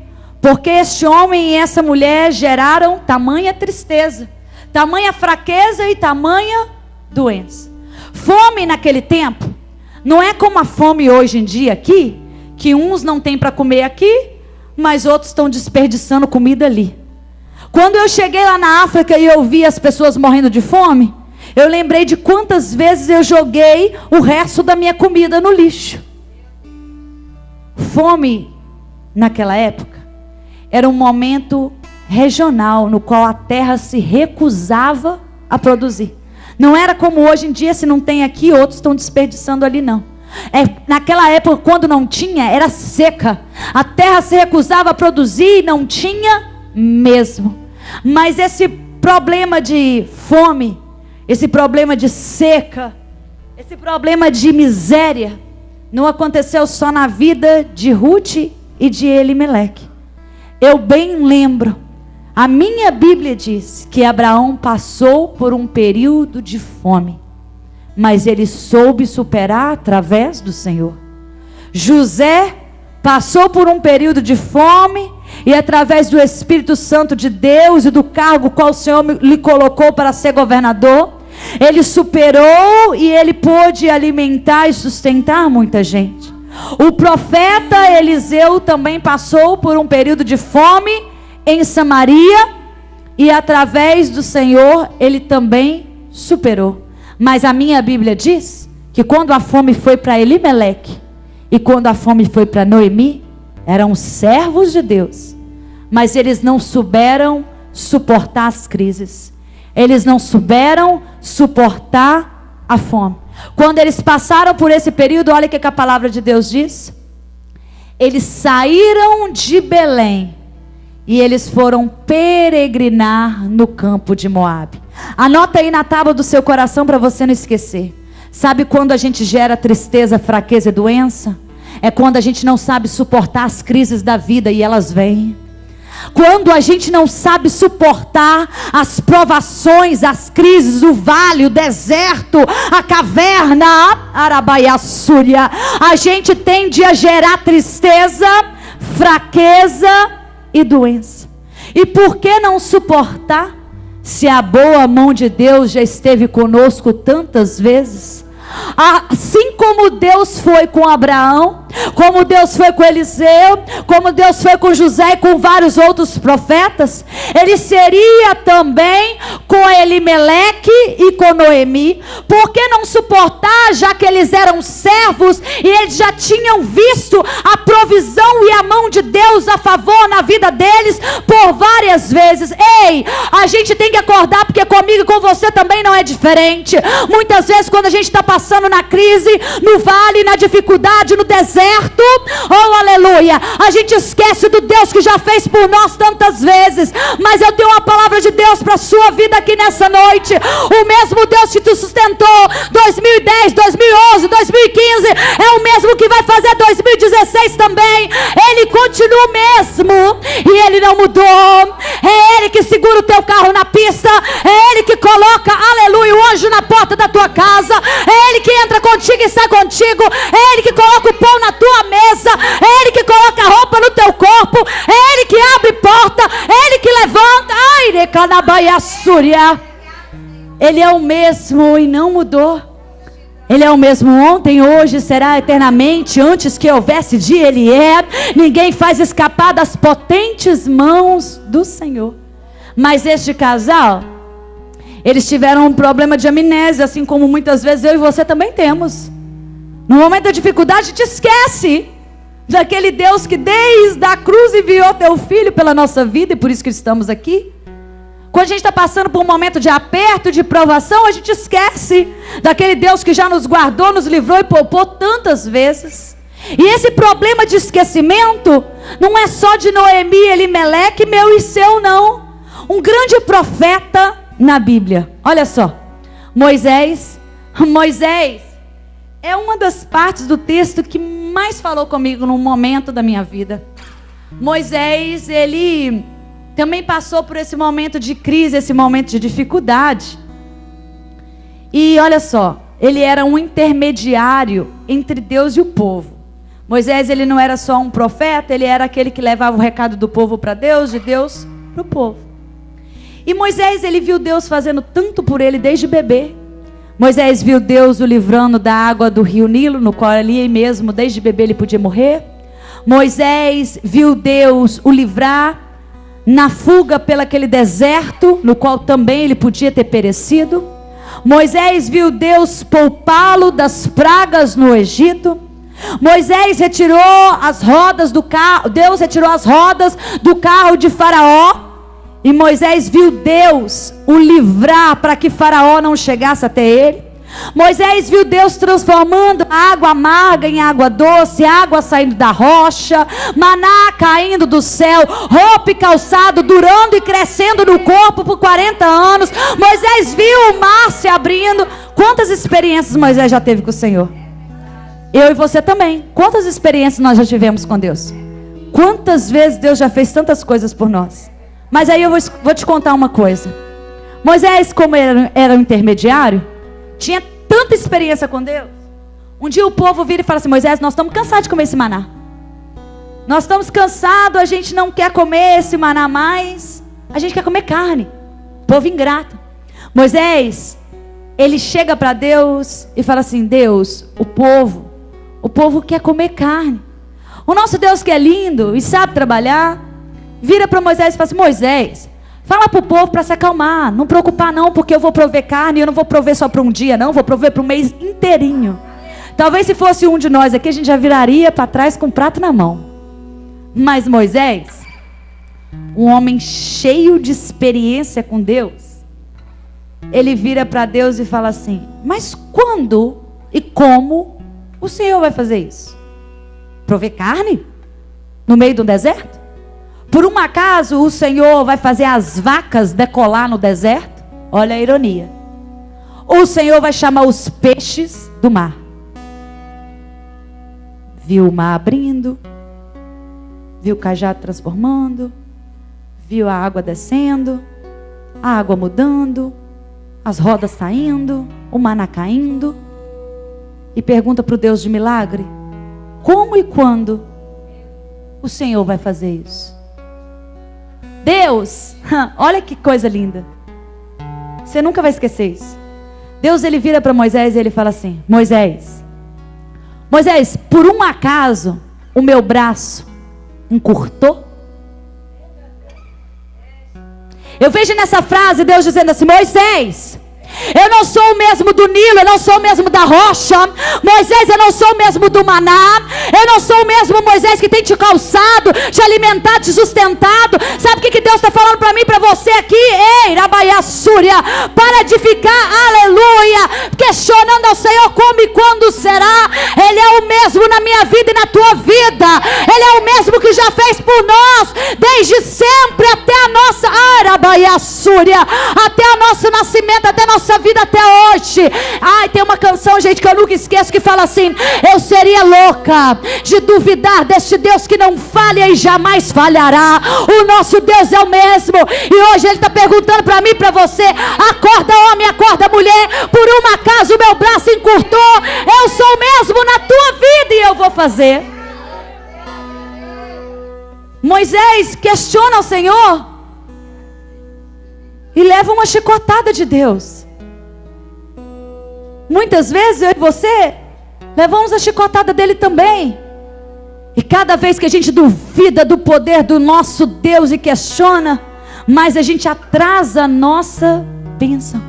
porque este homem e essa mulher geraram tamanha tristeza, tamanha fraqueza e tamanha doença. Fome naquele tempo não é como a fome hoje em dia aqui, que uns não têm para comer aqui, mas outros estão desperdiçando comida ali. Quando eu cheguei lá na África e eu vi as pessoas morrendo de fome, eu lembrei de quantas vezes eu joguei o resto da minha comida no lixo. Fome naquela época era um momento regional no qual a terra se recusava a produzir. Não era como hoje em dia, se não tem aqui, outros estão desperdiçando ali, não. Naquela época, quando não tinha, era seca. A terra se recusava a produzir e não tinha mesmo. Mas esse problema de fome, esse problema de seca, esse problema de miséria, não aconteceu só na vida de Ruth e de Elimeleque. Eu bem lembro, a minha Bíblia diz que Abraão passou por um período de fome, mas ele soube superar através do Senhor. José passou por um período de fome, e através do Espírito Santo de Deus e do cargo qual o Senhor lhe colocou para ser governador, ele superou e ele pôde alimentar e sustentar muita gente. O profeta Eliseu também passou por um período de fome em Samaria, e através do Senhor ele também superou. Mas a minha Bíblia diz que quando a fome foi para Elimeleque e quando a fome foi para Noemi, eram servos de Deus, mas eles não souberam suportar as crises. Eles não souberam suportar a fome. Quando eles passaram por esse período, olha o que a palavra de Deus diz. Eles saíram de Belém e eles foram peregrinar no campo de Moabe. Anota aí na tábua do seu coração para você não esquecer. Sabe quando a gente gera tristeza, fraqueza e doença? É quando a gente não sabe suportar as crises da vida e elas vêm. Quando a gente não sabe suportar as provações, as crises, o vale, o deserto, a caverna, a Arabaiaçúria, a gente tende a gerar tristeza, fraqueza e doença. E por que não suportar, se a boa mão de Deus já esteve conosco tantas vezes? Assim como Deus foi com Abraão, como Deus foi com Eliseu, como Deus foi com José e com vários outros profetas, Ele seria também com Elimeleque e com Noemi. Por que não suportar, já que eles eram servos e eles já tinham visto a provisão e a mão de Deus a favor na vida deles por várias vezes? Ei, a gente tem que acordar, porque comigo e com você também não é diferente. Muitas vezes quando a gente está passando na crise, no vale, na dificuldade, no deserto, oh aleluia, a gente esquece do Deus que já fez por nós tantas vezes. Mas eu tenho uma palavra de Deus para a sua vida aqui nessa noite. O mesmo Deus que te sustentou 2010, 2011, 2015 é o mesmo que vai fazer 2016 também. Ele continua o mesmo e Ele não mudou. É Ele que segura o teu carro na pista, é Ele que coloca, aleluia, o anjo na porta da tua casa, é Ele que entra contigo e sai contigo, é Ele que coloca o pão na tua mesa, é Ele que coloca a roupa no teu corpo, é Ele que abre porta, é Ele que levanta. Ai, Recanabaiaçúria. Ele é o mesmo e não mudou. Ele é o mesmo ontem, hoje, será eternamente. Antes que houvesse dia, Ele é. Ninguém faz escapar das potentes mãos do Senhor. Mas este casal, eles tiveram um problema de amnésia, assim como muitas vezes eu e você também temos. No momento da dificuldade, a gente esquece daquele Deus que desde a cruz enviou teu filho pela nossa vida, e por isso que estamos aqui. Quando a gente está passando por um momento de aperto, de provação, a gente esquece daquele Deus que já nos guardou, nos livrou e poupou tantas vezes. E esse problema de esquecimento não é só de Noemi, Elimeleque, meu e seu, não. Um grande profeta na Bíblia, olha só, Moisés é uma das partes do texto que mais falou comigo num momento da minha vida. Moisés, ele também passou por esse momento de crise, esse momento de dificuldade. E olha só, ele era um intermediário entre Deus e o povo. Moisés, ele não era só um profeta, ele era aquele que levava o recado do povo para Deus, de Deus para o povo. E Moisés, ele viu Deus fazendo tanto por ele desde bebê. Moisés viu Deus o livrando da água do rio Nilo, no qual ali mesmo, desde bebê, ele podia morrer. Moisés viu Deus o livrar na fuga pelaquele deserto, no qual também ele podia ter perecido. Moisés viu Deus poupá-lo das pragas no Egito. Moisés retirou as rodas do carro, Deus retirou as rodas do carro de Faraó. E Moisés viu Deus o livrar para que Faraó não chegasse até ele. Moisés viu Deus transformando a água amarga em água doce, água saindo da rocha, maná caindo do céu, roupa e calçado durando e crescendo no corpo por 40 anos. Moisés viu o mar se abrindo. Quantas experiências Moisés já teve com o Senhor? Eu e você também. Quantas experiências nós já tivemos com Deus? Quantas vezes Deus já fez tantas coisas por nós? Mas aí eu vou te contar uma coisa. Moisés, como era um intermediário, tinha tanta experiência com Deus. Um dia o povo vira e fala assim: Moisés, nós estamos cansados de comer esse maná. Nós estamos cansados, a gente não quer comer esse maná mais. A gente quer comer carne. Povo ingrato. Moisés, ele chega para Deus e fala assim: Deus, o povo quer comer carne. O nosso Deus que é lindo e sabe trabalhar, vira para Moisés e fala assim: Moisés, fala para o povo para se acalmar, não preocupar não, porque eu vou prover carne, e eu não vou prover só para um dia não, vou prover para um mês inteirinho. Talvez se fosse um de nós aqui, a gente já viraria para trás com o prato na mão. Mas Moisés, um homem cheio de experiência com Deus, ele vira para Deus e fala assim: mas quando e como o Senhor vai fazer isso? Prover carne? No meio do deserto? Por um acaso o Senhor vai fazer as vacas decolar no deserto? Olha a ironia. O Senhor vai chamar os peixes do mar. Viu o mar abrindo, viu o cajado transformando, viu a água descendo, a água mudando, as rodas saindo, o maná caindo. E pergunta para o Deus de milagre: como e quando o Senhor vai fazer isso? Deus, olha que coisa linda. Você nunca vai esquecer isso. Deus, ele vira para Moisés e ele fala assim: Moisés, por um acaso o meu braço encurtou? Eu vejo nessa frase Deus dizendo assim: Moisés, eu não sou o mesmo do Nilo, eu não sou o mesmo da rocha. Moisés, eu não sou o mesmo do maná. Eu não sou o mesmo Moisés que tem te calçado, te alimentado, te sustentado. Sabe o que Deus está falando para mim, para você aqui? Ei, Rabaiá Súria, para de ficar, aleluia, questionando ao Senhor como e quando será. Ele é o mesmo na minha vida e na tua vida. Ele é o mesmo que já fez por nós, desde sempre até a nossa, Rabaiá Súria, até o nosso nascimento, até a nossa vida até hoje. Ai, tem uma canção, gente, que eu nunca esqueço, que fala assim: eu seria louca de duvidar deste Deus que não falha e jamais falhará. O nosso Deus é o mesmo. E hoje ele está perguntando para mim e para você: acorda homem, acorda mulher. Por um acaso o meu braço encurtou, eu sou o mesmo na tua vida e eu vou fazer. Moisés questiona o Senhor e leva uma chicotada de Deus. Muitas vezes eu e você levamos a chicotada dele também. E cada vez que a gente duvida do poder do nosso Deus e questiona, mais a gente atrasa a nossa bênção.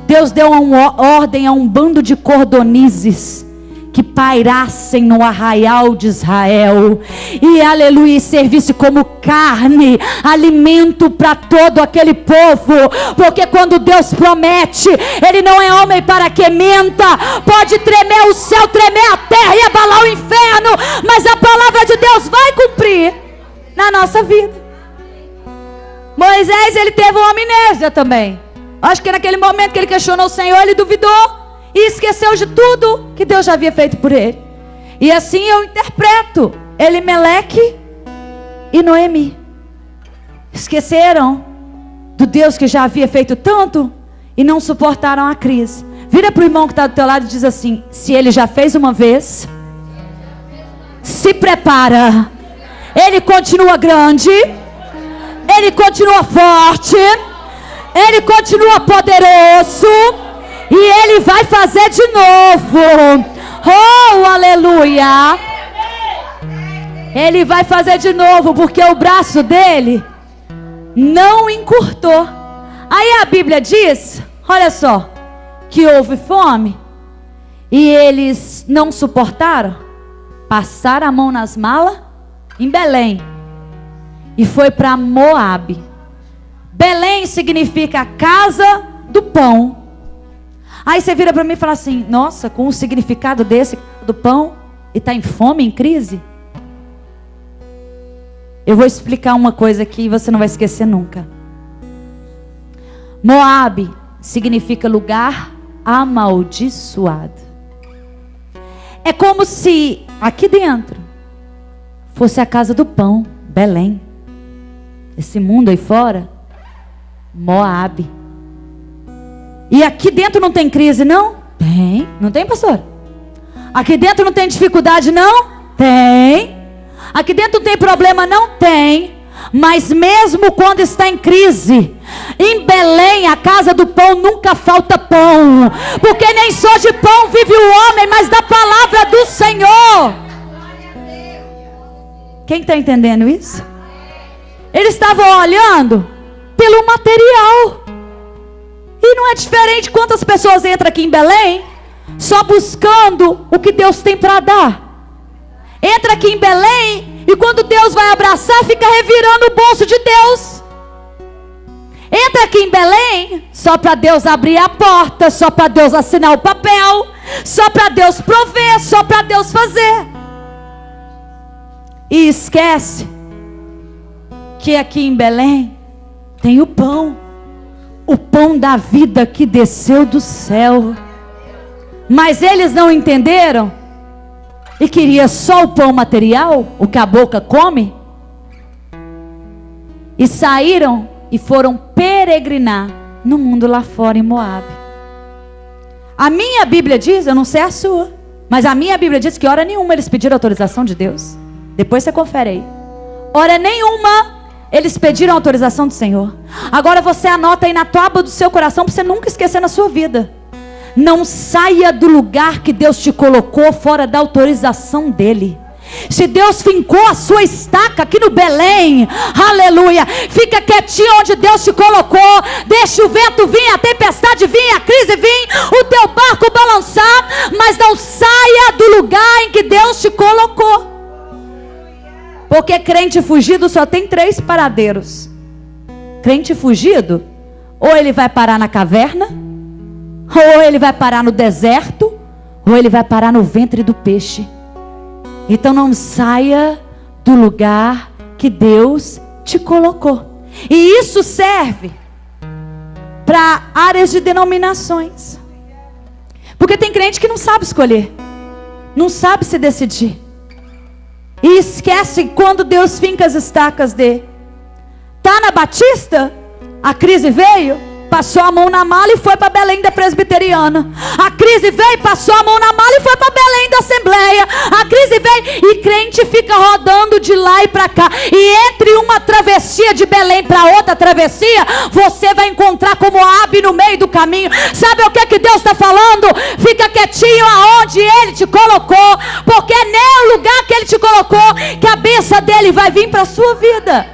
Deus deu uma ordem a um bando de cordonizes que pairassem no arraial de Israel, e aleluia, servisse como carne, alimento para todo aquele povo, porque quando Deus promete, Ele não é homem para que menta. Pode tremer o céu, tremer a terra e abalar o inferno, mas a palavra de Deus vai cumprir na nossa vida. Moisés, ele teve uma amnésia também. Acho que naquele momento que ele questionou o Senhor, ele duvidou e esqueceu de tudo que Deus já havia feito por ele. E assim eu interpreto Elimeleque e Noemi. Esqueceram do Deus que já havia feito tanto e não suportaram a crise. Vira para o irmão que está do teu lado e diz assim: se ele já fez uma vez, se prepara. Ele continua grande, ele continua forte, ele continua poderoso, e Ele vai fazer de novo. Oh, aleluia. Ele vai fazer de novo, porque o braço dele não encurtou. Aí a Bíblia diz, olha só, que houve fome e eles não suportaram, passaram a mão nas malas em Belém e foi para Moabe. Belém significa casa do pão. Aí você vira para mim e fala assim: nossa, com o significado desse do pão, e está em fome, em crise? Eu vou explicar uma coisa aqui e você não vai esquecer nunca. Moabe significa lugar amaldiçoado. É como se aqui dentro fosse a casa do pão, Belém. Esse mundo aí fora, Moabe. E aqui dentro não tem crise, não? Tem. Não tem, pastor? Aqui dentro não tem dificuldade, não? Tem. Aqui dentro tem problema? Não tem. Mas mesmo quando está em crise, em Belém, a casa do pão, nunca falta pão. Porque nem só de pão vive o homem, mas da palavra do Senhor. Quem está entendendo isso? Eles estavam olhando pelo material. E não é diferente quantas pessoas entram aqui em Belém só buscando o que Deus tem para dar. Entra aqui em Belém e quando Deus vai abraçar, fica revirando o bolso de Deus. Entra aqui em Belém só para Deus abrir a porta, só para Deus assinar o papel, só para Deus prover, só para Deus fazer. E esquece que aqui em Belém tem o pão da vida que desceu do céu. Mas eles não entenderam e queria só o pão material, o que a boca come, e saíram e foram peregrinar no mundo lá fora em Moabe. A minha Bíblia diz, eu não sei a sua, mas a minha Bíblia diz que hora nenhuma eles pediram autorização de Deus. Depois você confere aí. Hora nenhuma eles pediram autorização do Senhor. Agora você anota aí na tua aba do seu coração para você nunca esquecer na sua vida. Não saia do lugar que Deus te colocou fora da autorização dele. Se Deus fincou a sua estaca aqui no Belém, aleluia, fica quietinho onde Deus te colocou. Deixa o vento vir, a tempestade vir, a crise vir, o teu barco balançar, mas não saia do lugar em que Deus te colocou. Porque crente fugido só tem 3 paradeiros. Crente fugido, ou ele vai parar na caverna, ou ele vai parar no deserto, ou ele vai parar no ventre do peixe. Então não saia do lugar que Deus te colocou. E isso serve para áreas de denominações. Porque tem crente que não sabe escolher, não sabe se decidir. E esquece quando Deus finca as estacas dele. Tá na Batista? A crise veio, passou a mão na mala e foi para Belém da Presbiteriana. A crise veio, passou a mão na mala e foi para Belém da Assembleia. A crise veio e crente fica rodando de lá e para cá. E entre uma travessia de Belém para outra travessia, você vai encontrar como Moabe no meio do caminho. Sabe o que Deus está falando? Fica quietinho aonde Ele te colocou, porque é no lugar que Ele te colocou que a bênção dele vai vir para a sua vida.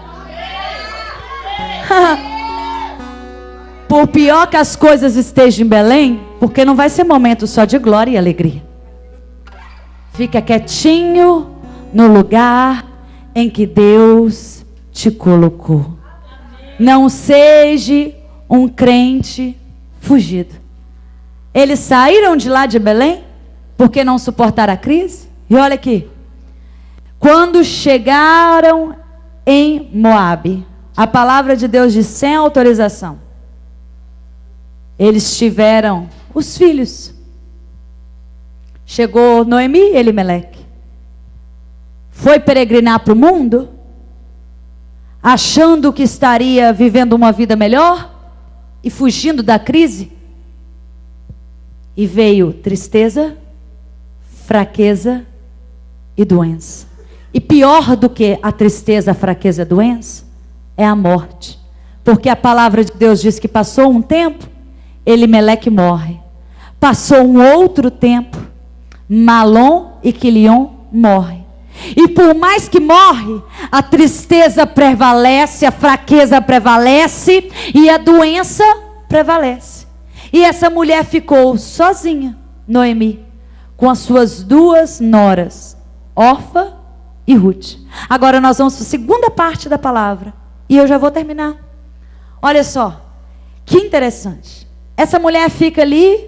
Por pior que as coisas estejam em Belém, porque não vai ser momento só de glória e alegria. Fica quietinho no lugar em que Deus te colocou. Não seja um crente fugido. Eles saíram de lá de Belém porque não suportaram a crise. E olha aqui, quando chegaram em Moabe, a palavra de Deus diz sem autorização. Eles tiveram os filhos. Chegou Noemi e Elimeleque. Foi peregrinar para o mundo, achando que estaria vivendo uma vida melhor e fugindo da crise. E veio tristeza, fraqueza e doença. E pior do que a tristeza, a fraqueza e a doença é a morte. Porque a palavra de Deus diz que passou um tempo, Elimeleque morre. Passou um outro tempo, Malom e Quilion morrem. E por mais que morre, a tristeza prevalece, a fraqueza prevalece e a doença prevalece. E essa mulher ficou sozinha, Noemi, com as suas 2 noras, Orfa e Ruth. Agora nós vamos para a segunda parte da palavra. E eu já vou terminar. Olha só, que interessante. Essa mulher fica ali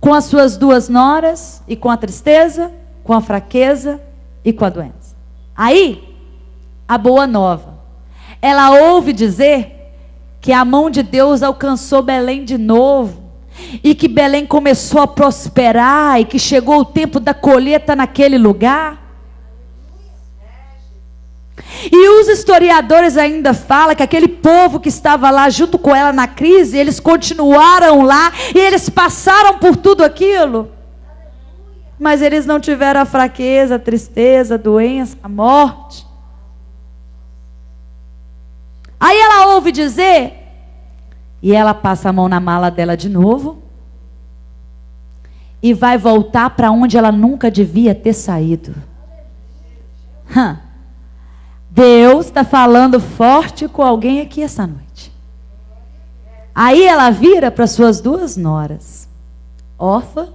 com as suas 2 noras e com a tristeza, com a fraqueza e com a doença. Aí, a boa nova. Ela ouve dizer que a mão de Deus alcançou Belém de novo. E que Belém começou a prosperar. E que chegou o tempo da colheita naquele lugar. E os historiadores ainda falam que aquele povo que estava lá junto com ela na crise, eles continuaram lá e eles passaram por tudo aquilo. mas eles não tiveram a fraqueza, a tristeza, a doença, a morte. Aí ela ouve dizer, e ela passa a mão na mala dela de novo, e vai voltar para onde ela nunca devia ter saído. Deus está falando forte com alguém aqui essa noite. Aí ela vira para suas duas noras, Orfa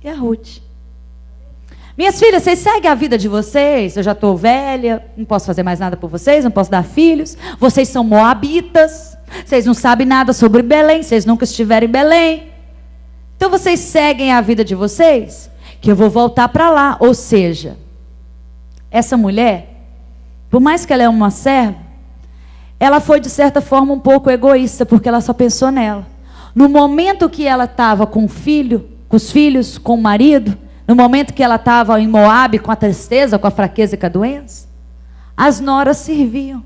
e a Ruth. Minhas filhas, vocês seguem a vida de vocês? Eu já estou velha, não posso fazer mais nada por vocês, não posso dar filhos. Vocês são moabitas, vocês não sabem nada sobre Belém, vocês nunca estiveram em Belém. Então vocês seguem a vida de vocês, que eu vou voltar para lá. Ou seja, essa mulher, por mais que ela é uma serva, ela foi de certa forma um pouco egoísta, porque ela só pensou nela. No momento que ela estava com o filho, com os filhos, com o marido, no momento que ela estava em Moabe, com a tristeza, com a fraqueza e com a doença, as noras serviam.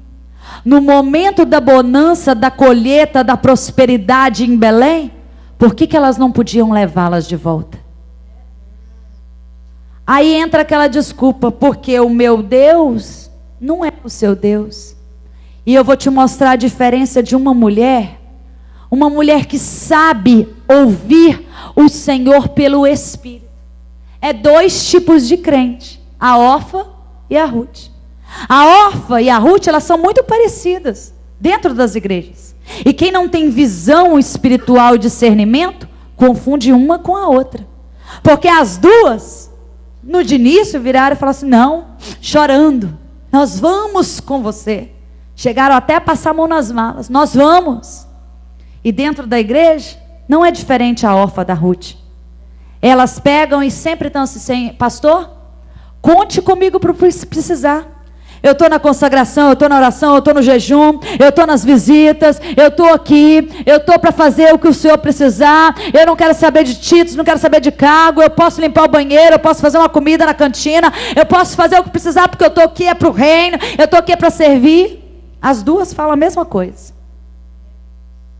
No momento da bonança, da colheita, da prosperidade em Belém, por que elas não podiam levá-las de volta? Aí entra aquela desculpa, porque o meu Deus não é o seu Deus. E eu vou te mostrar a diferença de uma mulher que sabe ouvir o Senhor pelo Espírito. É dois tipos de crente, a Orfa e a Ruth. A Orfa e a Ruth, elas são muito parecidas dentro das igrejas. E quem não tem visão espiritual e discernimento, confunde uma com a outra. Porque as duas, no de início, viraram e falaram assim, não, chorando, nós vamos com você. Chegaram até a passar a mão nas malas, nós vamos. E dentro da igreja, não é diferente a Orfa da Ruth. Elas pegam e sempre estão assim, pastor, conte comigo para precisar. Eu estou na consagração, eu estou na oração, eu estou no jejum, eu estou nas visitas, eu estou aqui, eu estou para fazer o que o Senhor precisar, eu não quero saber de títulos, não quero saber de cargo, eu posso limpar o banheiro, eu posso fazer uma comida na cantina, eu posso fazer o que precisar, porque eu estou aqui é para o reino, eu estou aqui é para servir. As duas falam a mesma coisa.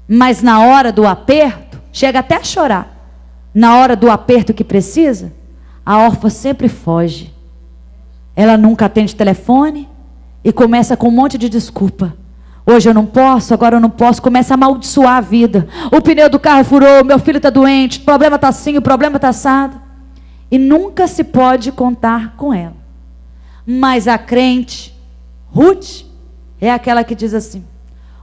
Mas na hora do aperto, chega até a chorar. Na hora do aperto que precisa, a Orfa sempre foge. Ela nunca atende telefone e começa com um monte de desculpa. Hoje eu não posso, agora eu não posso. Começa a amaldiçoar a vida. O pneu do carro furou, meu filho está doente, o problema está assim, o problema está assado. E nunca se pode contar com ela. Mas a crente, Ruth, é aquela que diz assim,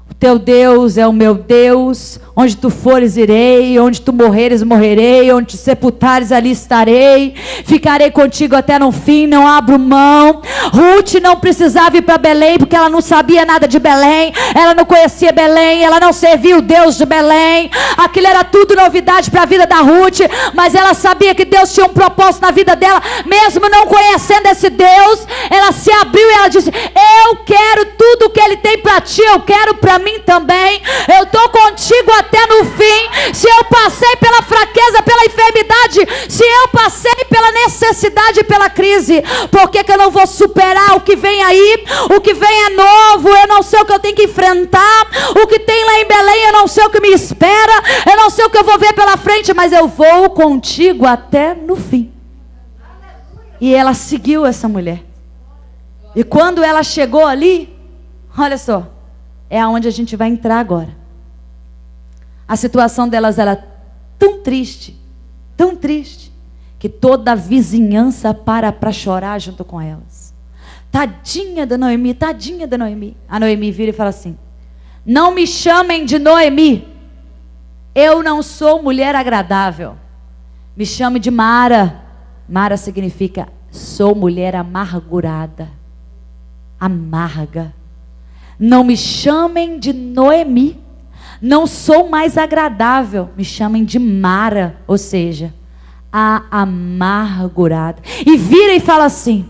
o teu Deus é o meu Deus, onde tu fores irei, onde tu morreres morrerei, onde te sepultares ali estarei, ficarei contigo até no fim, não abro mão. Ruth não precisava ir para Belém, porque ela não sabia nada de Belém, ela não conhecia Belém, ela não servia o Deus de Belém, aquilo era tudo novidade para a vida da Ruth, mas ela sabia que Deus tinha um propósito na vida dela, mesmo não conhecendo esse Deus, ela se abriu e ela disse, eu quero tudo que Ele tem para ti, eu quero para mim também, eu estou contigo até no fim. Se eu passei pela fraqueza, pela enfermidade, se eu passei pela necessidade, pela crise, por que eu não vou superar o que vem aí? O que vem é novo, eu não sei o que eu tenho que enfrentar, o que tem lá em Belém, eu não sei o que me espera, eu não sei o que eu vou ver pela frente, mas eu vou contigo até no fim. E ela seguiu essa mulher, e quando ela chegou ali, olha só, é aonde a gente vai entrar agora. A situação delas era tão triste, que toda a vizinhança para chorar junto com elas. Tadinha da Noemi, tadinha da Noemi. A Noemi vira e fala assim, não me chamem de Noemi, eu não sou mulher agradável, me chame de Mara. Mara significa, sou mulher amargurada, amarga. Não me chamem de Noemi, não sou mais agradável, me chamem de Mara, ou seja, a amargurada. E vira e fala assim,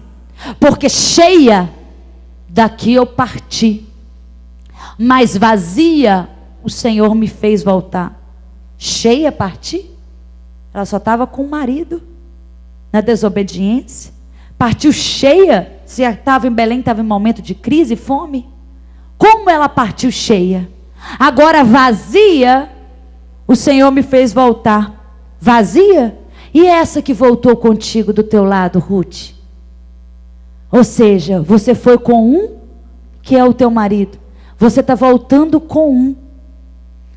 porque cheia daqui eu parti, mas vazia o Senhor me fez voltar. Cheia parti? Ela só estava com o marido, na desobediência. Partiu cheia, se estava em Belém, estava em momento de crise e fome. Como ela partiu cheia? Agora vazia, o Senhor me fez voltar. Vazia? E essa que voltou contigo do teu lado, Ruth? Ou seja, você foi com um que é o teu marido. Você está voltando com um.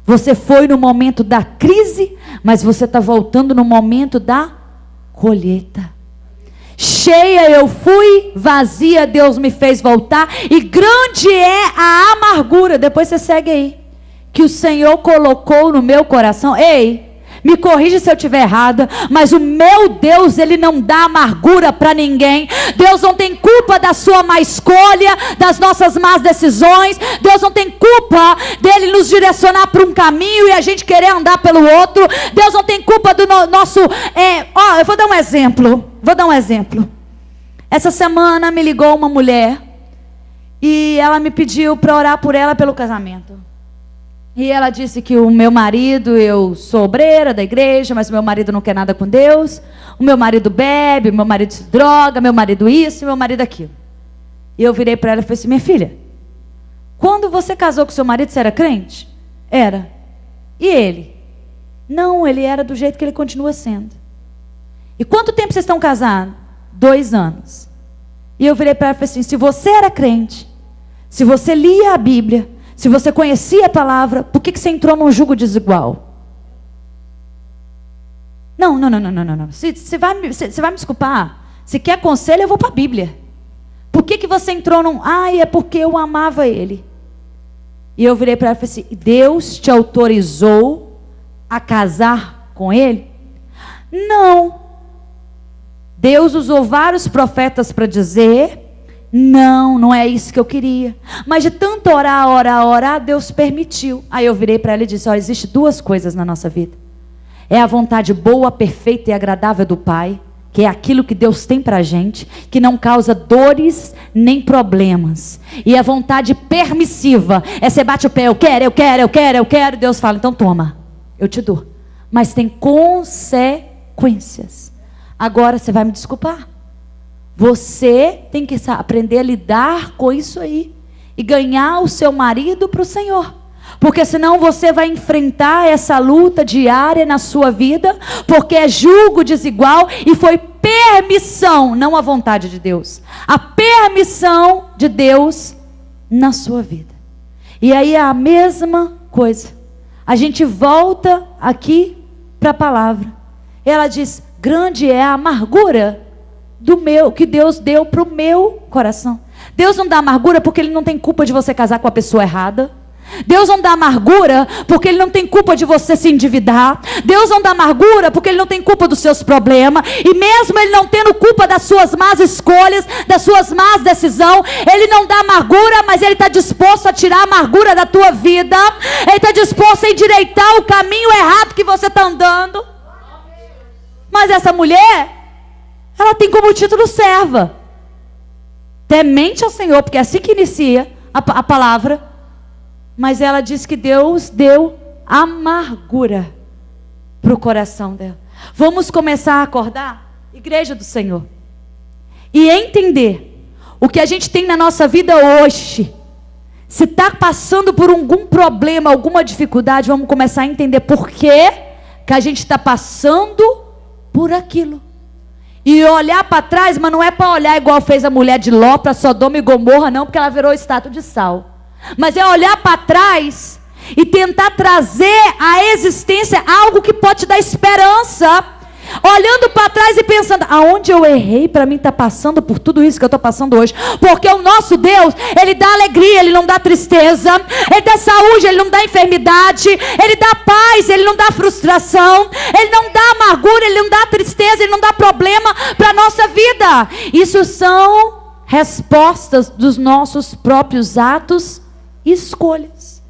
Você foi no momento da crise, mas você está voltando no momento da colheita. Cheia eu fui, vazia Deus me fez voltar, e grande é a amargura, depois você segue aí, que o Senhor colocou no meu coração. Ei, me corrija se eu estiver errada, mas o meu Deus, Ele não dá amargura para ninguém. Deus não tem culpa da sua má escolha, das nossas más decisões. Deus não tem culpa dele nos direcionar para um caminho e a gente querer andar pelo outro. Deus não tem culpa do nosso... eu vou dar um exemplo. Essa semana me ligou uma mulher e ela me pediu para orar por ela pelo casamento. E ela disse que o meu marido, eu sou obreira da igreja, mas o meu marido não quer nada com Deus. O meu marido bebe, o meu marido se droga, meu marido isso, meu marido aquilo. E eu virei para ela e falei assim: minha filha, quando você casou com seu marido, você era crente? Era. E ele? Não, ele era do jeito que ele continua sendo. E quanto tempo vocês estão casados? 2 anos. E eu virei para ela e falei assim: se você era crente, se você lia a Bíblia, se você conhecia a palavra, por que você entrou num jugo desigual? Não. Você vai me desculpar. Se quer conselho, eu vou para a Bíblia. Por que você entrou num... é porque eu amava ele. E eu virei para ela e falei assim: Deus te autorizou a casar com ele? Não. Deus usou vários profetas para dizer... Não é isso que eu queria. Mas de tanto orar, Deus permitiu. Aí eu virei para ela e disse: existem 2 coisas na nossa vida. É a vontade boa, perfeita e agradável do Pai, que é aquilo que Deus tem para a gente, que não causa dores nem problemas. E a vontade permissiva, você bate o pé, eu quero. Deus fala: então toma, eu te dou. Mas tem consequências. Agora você vai me desculpar. Você tem que aprender a lidar com isso aí. E ganhar o seu marido para o Senhor. Porque senão você vai enfrentar essa luta diária na sua vida. Porque é julgo desigual. E foi permissão, não a vontade de Deus. A permissão de Deus na sua vida. E aí é a mesma coisa. A gente volta aqui para a palavra. Ela diz: grande é a amargura que Deus deu para o meu coração. Deus não dá amargura porque Ele não tem culpa de você casar com a pessoa errada. Deus não dá amargura porque Ele não tem culpa de você se endividar. Deus não dá amargura porque Ele não tem culpa dos seus problemas. E mesmo Ele não tendo culpa das suas más escolhas, das suas más decisões, Ele não dá amargura, mas Ele está disposto a tirar a amargura da tua vida. Ele está disposto a endireitar o caminho errado que você está andando. Mas essa mulher, ela tem como título serva, temente ao Senhor, porque é assim que inicia a palavra. Mas ela diz que Deus deu amargura para o coração dela. Vamos começar a acordar, igreja do Senhor, e entender o que a gente tem na nossa vida hoje. Se está passando por algum problema, alguma dificuldade, vamos começar a entender por que a gente está passando por aquilo. E olhar para trás, mas não é para olhar igual fez a mulher de Ló para Sodoma e Gomorra, não, porque ela virou estátua de sal. Mas é olhar para trás e tentar trazer à existência algo que pode te dar esperança. Olhando para trás e pensando: aonde eu errei para mim estar passando por tudo isso que eu estou passando hoje? Porque o nosso Deus, Ele dá alegria, Ele não dá tristeza. Ele dá saúde, Ele não dá enfermidade. Ele dá paz, Ele não dá frustração. Ele não dá amargura, Ele não dá tristeza, Ele não dá problema para a nossa vida. Isso são respostas dos nossos próprios atos e escolhas.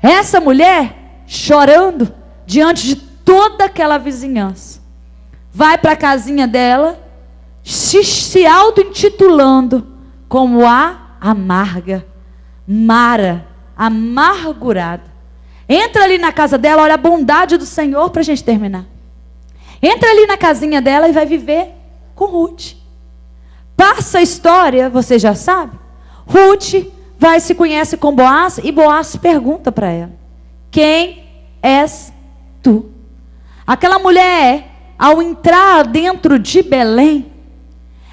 Essa mulher, chorando diante de toda aquela vizinhança, vai para a casinha dela, se auto-intitulando como a amarga, Mara, amargurada. Entra ali na casa dela, olha a bondade do Senhor para a gente terminar. Entra ali na casinha dela e vai viver com Ruth. Passa a história, você já sabe. Ruth vai se conhece com Boaz e Boaz pergunta para ela: quem és tu? Aquela mulher ao entrar dentro de Belém,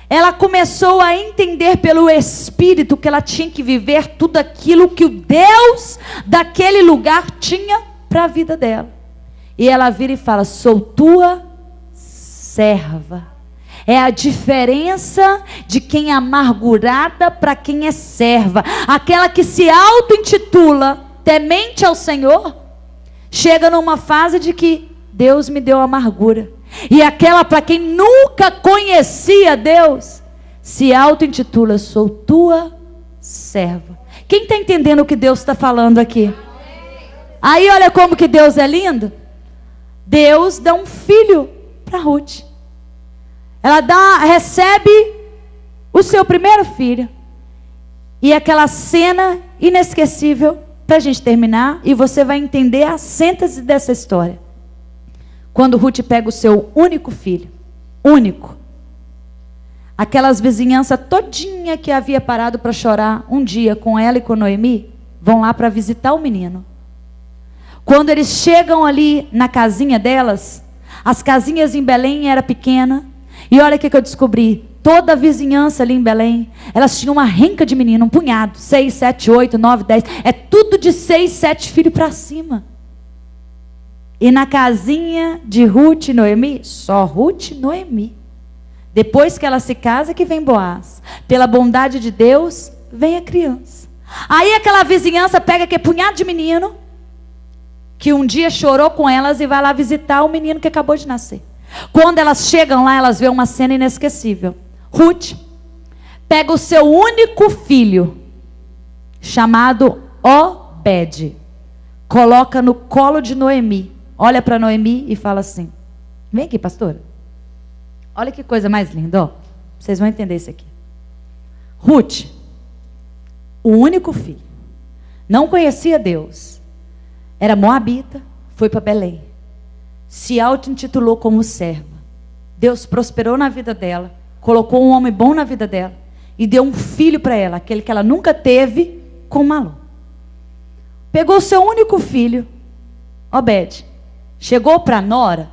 ela começou a entender pelo Espírito que ela tinha que viver tudo aquilo que o Deus daquele lugar tinha para a vida dela. E ela vira e fala: sou tua serva. É a diferença de quem é amargurada para quem é serva. Aquela que se auto-intitula temente ao Senhor, chega numa fase de que Deus me deu amargura. E aquela para quem nunca conhecia Deus, se auto-intitula: sou tua serva. Quem está entendendo o que Deus está falando aqui? Aí olha como que Deus é lindo. Deus dá um filho para Ruth. Ela recebe o seu primeiro filho. E aquela cena inesquecível, para a gente terminar, e você vai entender a síntese dessa história. Quando Ruth pega o seu único filho, único, aquelas vizinhanças todinha que havia parado para chorar um dia com ela e com Noemi, vão lá para visitar o menino. Quando eles chegam ali na casinha delas, as casinhas em Belém eram pequenas, e olha o que eu descobri: toda a vizinhança ali em Belém, elas tinham uma renca de menino, um punhado, 6, 7, 8, 9, 10, é tudo de 6, 7 filhos para cima. E na casinha de Ruth e Noemi, só Ruth e Noemi. Depois que ela se casa, que vem Boaz. Pela bondade de Deus, vem a criança. Aí aquela vizinhança pega aquele punhado de menino, que um dia chorou com elas, e vai lá visitar o menino que acabou de nascer. Quando elas chegam lá, elas veem uma cena inesquecível. Ruth pega o seu único filho, chamado Obed, coloca no colo de Noemi. Olha para Noemi e fala assim: vem aqui, pastora. Olha que coisa mais linda, ó. Vocês vão entender isso aqui. Ruth, o único filho, não conhecia Deus, era moabita, foi para Belém, se auto-intitulou como serva. Deus prosperou na vida dela, colocou um homem bom na vida dela e deu um filho para ela, aquele que ela nunca teve, com Malu. Pegou o seu único filho, Obed, chegou para a nora,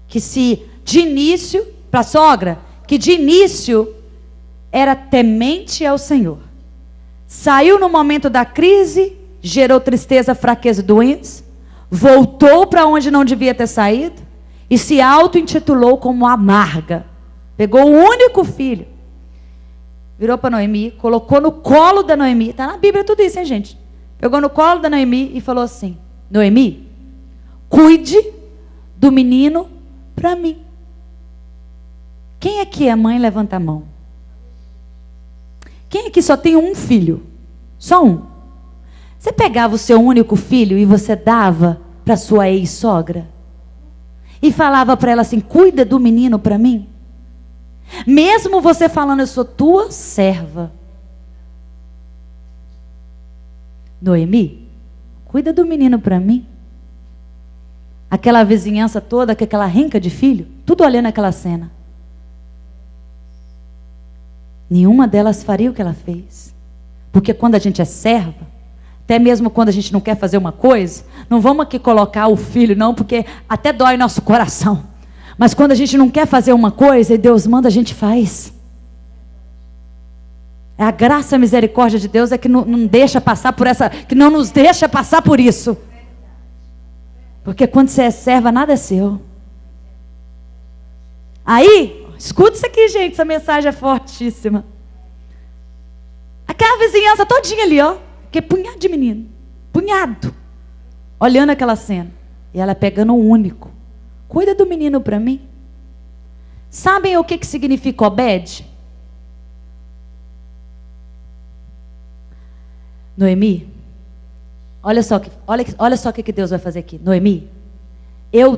que se de início, para a sogra, que de início era temente ao Senhor. Saiu no momento da crise, gerou tristeza, fraqueza e doença, voltou para onde não devia ter saído e se auto-intitulou como amarga. Pegou o único filho, virou para Noemi, colocou no colo da Noemi, está na Bíblia tudo isso, hein, gente? Pegou no colo da Noemi e falou assim: Noemi, cuide do menino para mim. Quem aqui é mãe? Levanta a mão. Quem aqui só tem um filho? Só um. Você pegava o seu único filho e você dava para sua ex-sogra? E falava para ela assim: cuida do menino para mim? Mesmo você falando: eu sou tua serva. Noemi, cuida do menino para mim? Aquela vizinhança toda, aquela renca de filho, tudo olhando aquela cena. Nenhuma delas faria o que ela fez. Porque quando a gente é serva, até mesmo quando a gente não quer fazer uma coisa, não vamos aqui colocar o filho não, porque até dói nosso coração. Mas quando a gente não quer fazer uma coisa e Deus manda, a gente faz. É a graça e a misericórdia de Deus é que não deixa passar por essa, que não nos deixa passar por isso. Porque quando você é serva, nada é seu. Aí, escuta isso aqui, gente, essa mensagem é fortíssima. Aquela vizinhança todinha ali, ó, que punhado de menino, punhado, olhando aquela cena. E ela pegando o único. Cuida do menino para mim. Sabem o que significa Obed? Noemi, olha só o que Deus vai fazer aqui. Noemi,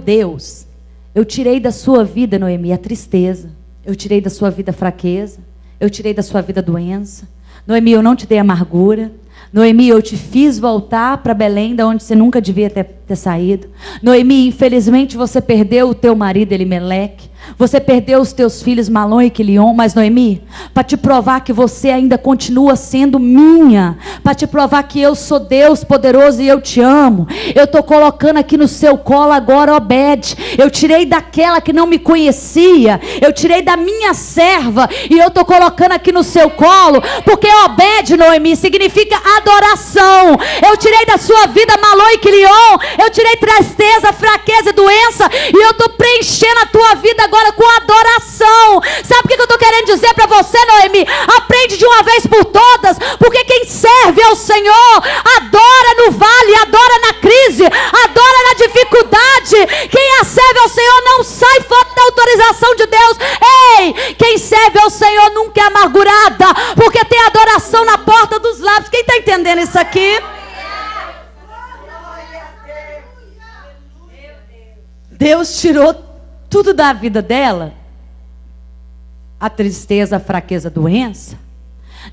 Deus, eu tirei da sua vida, Noemi, a tristeza. Eu tirei da sua vida a fraqueza. Eu tirei da sua vida a doença. Noemi, eu não te dei amargura. Noemi, eu te fiz voltar para Belém, da onde você nunca devia ter saído. Noemi, infelizmente você perdeu o teu marido Elimeleque. Você perdeu os teus filhos Malom e Quilion, mas Noemi, para te provar que você ainda continua sendo minha, para te provar que eu sou Deus poderoso e eu te amo, eu estou colocando aqui no seu colo agora Obed. Eu tirei daquela que não me conhecia, eu tirei da minha serva e eu estou colocando aqui no seu colo, porque Obed, Noemi, significa adoração. Eu tirei da sua vida Malom e Quilion, eu tirei tristeza, fraqueza e doença, e eu estou preenchendo a tua vida agora com adoração. Sabe o que eu estou querendo dizer para você, Noemi? Aprende de uma vez por todas, porque quem serve ao Senhor adora no vale, adora na crise, adora na dificuldade. Quem a serve ao Senhor não sai fora da autorização de Deus. Ei, quem serve ao Senhor nunca é amargurada, porque tem adoração na porta dos lábios. Quem está entendendo isso aqui? Deus tirou tudo da vida dela, a tristeza, a fraqueza, a doença.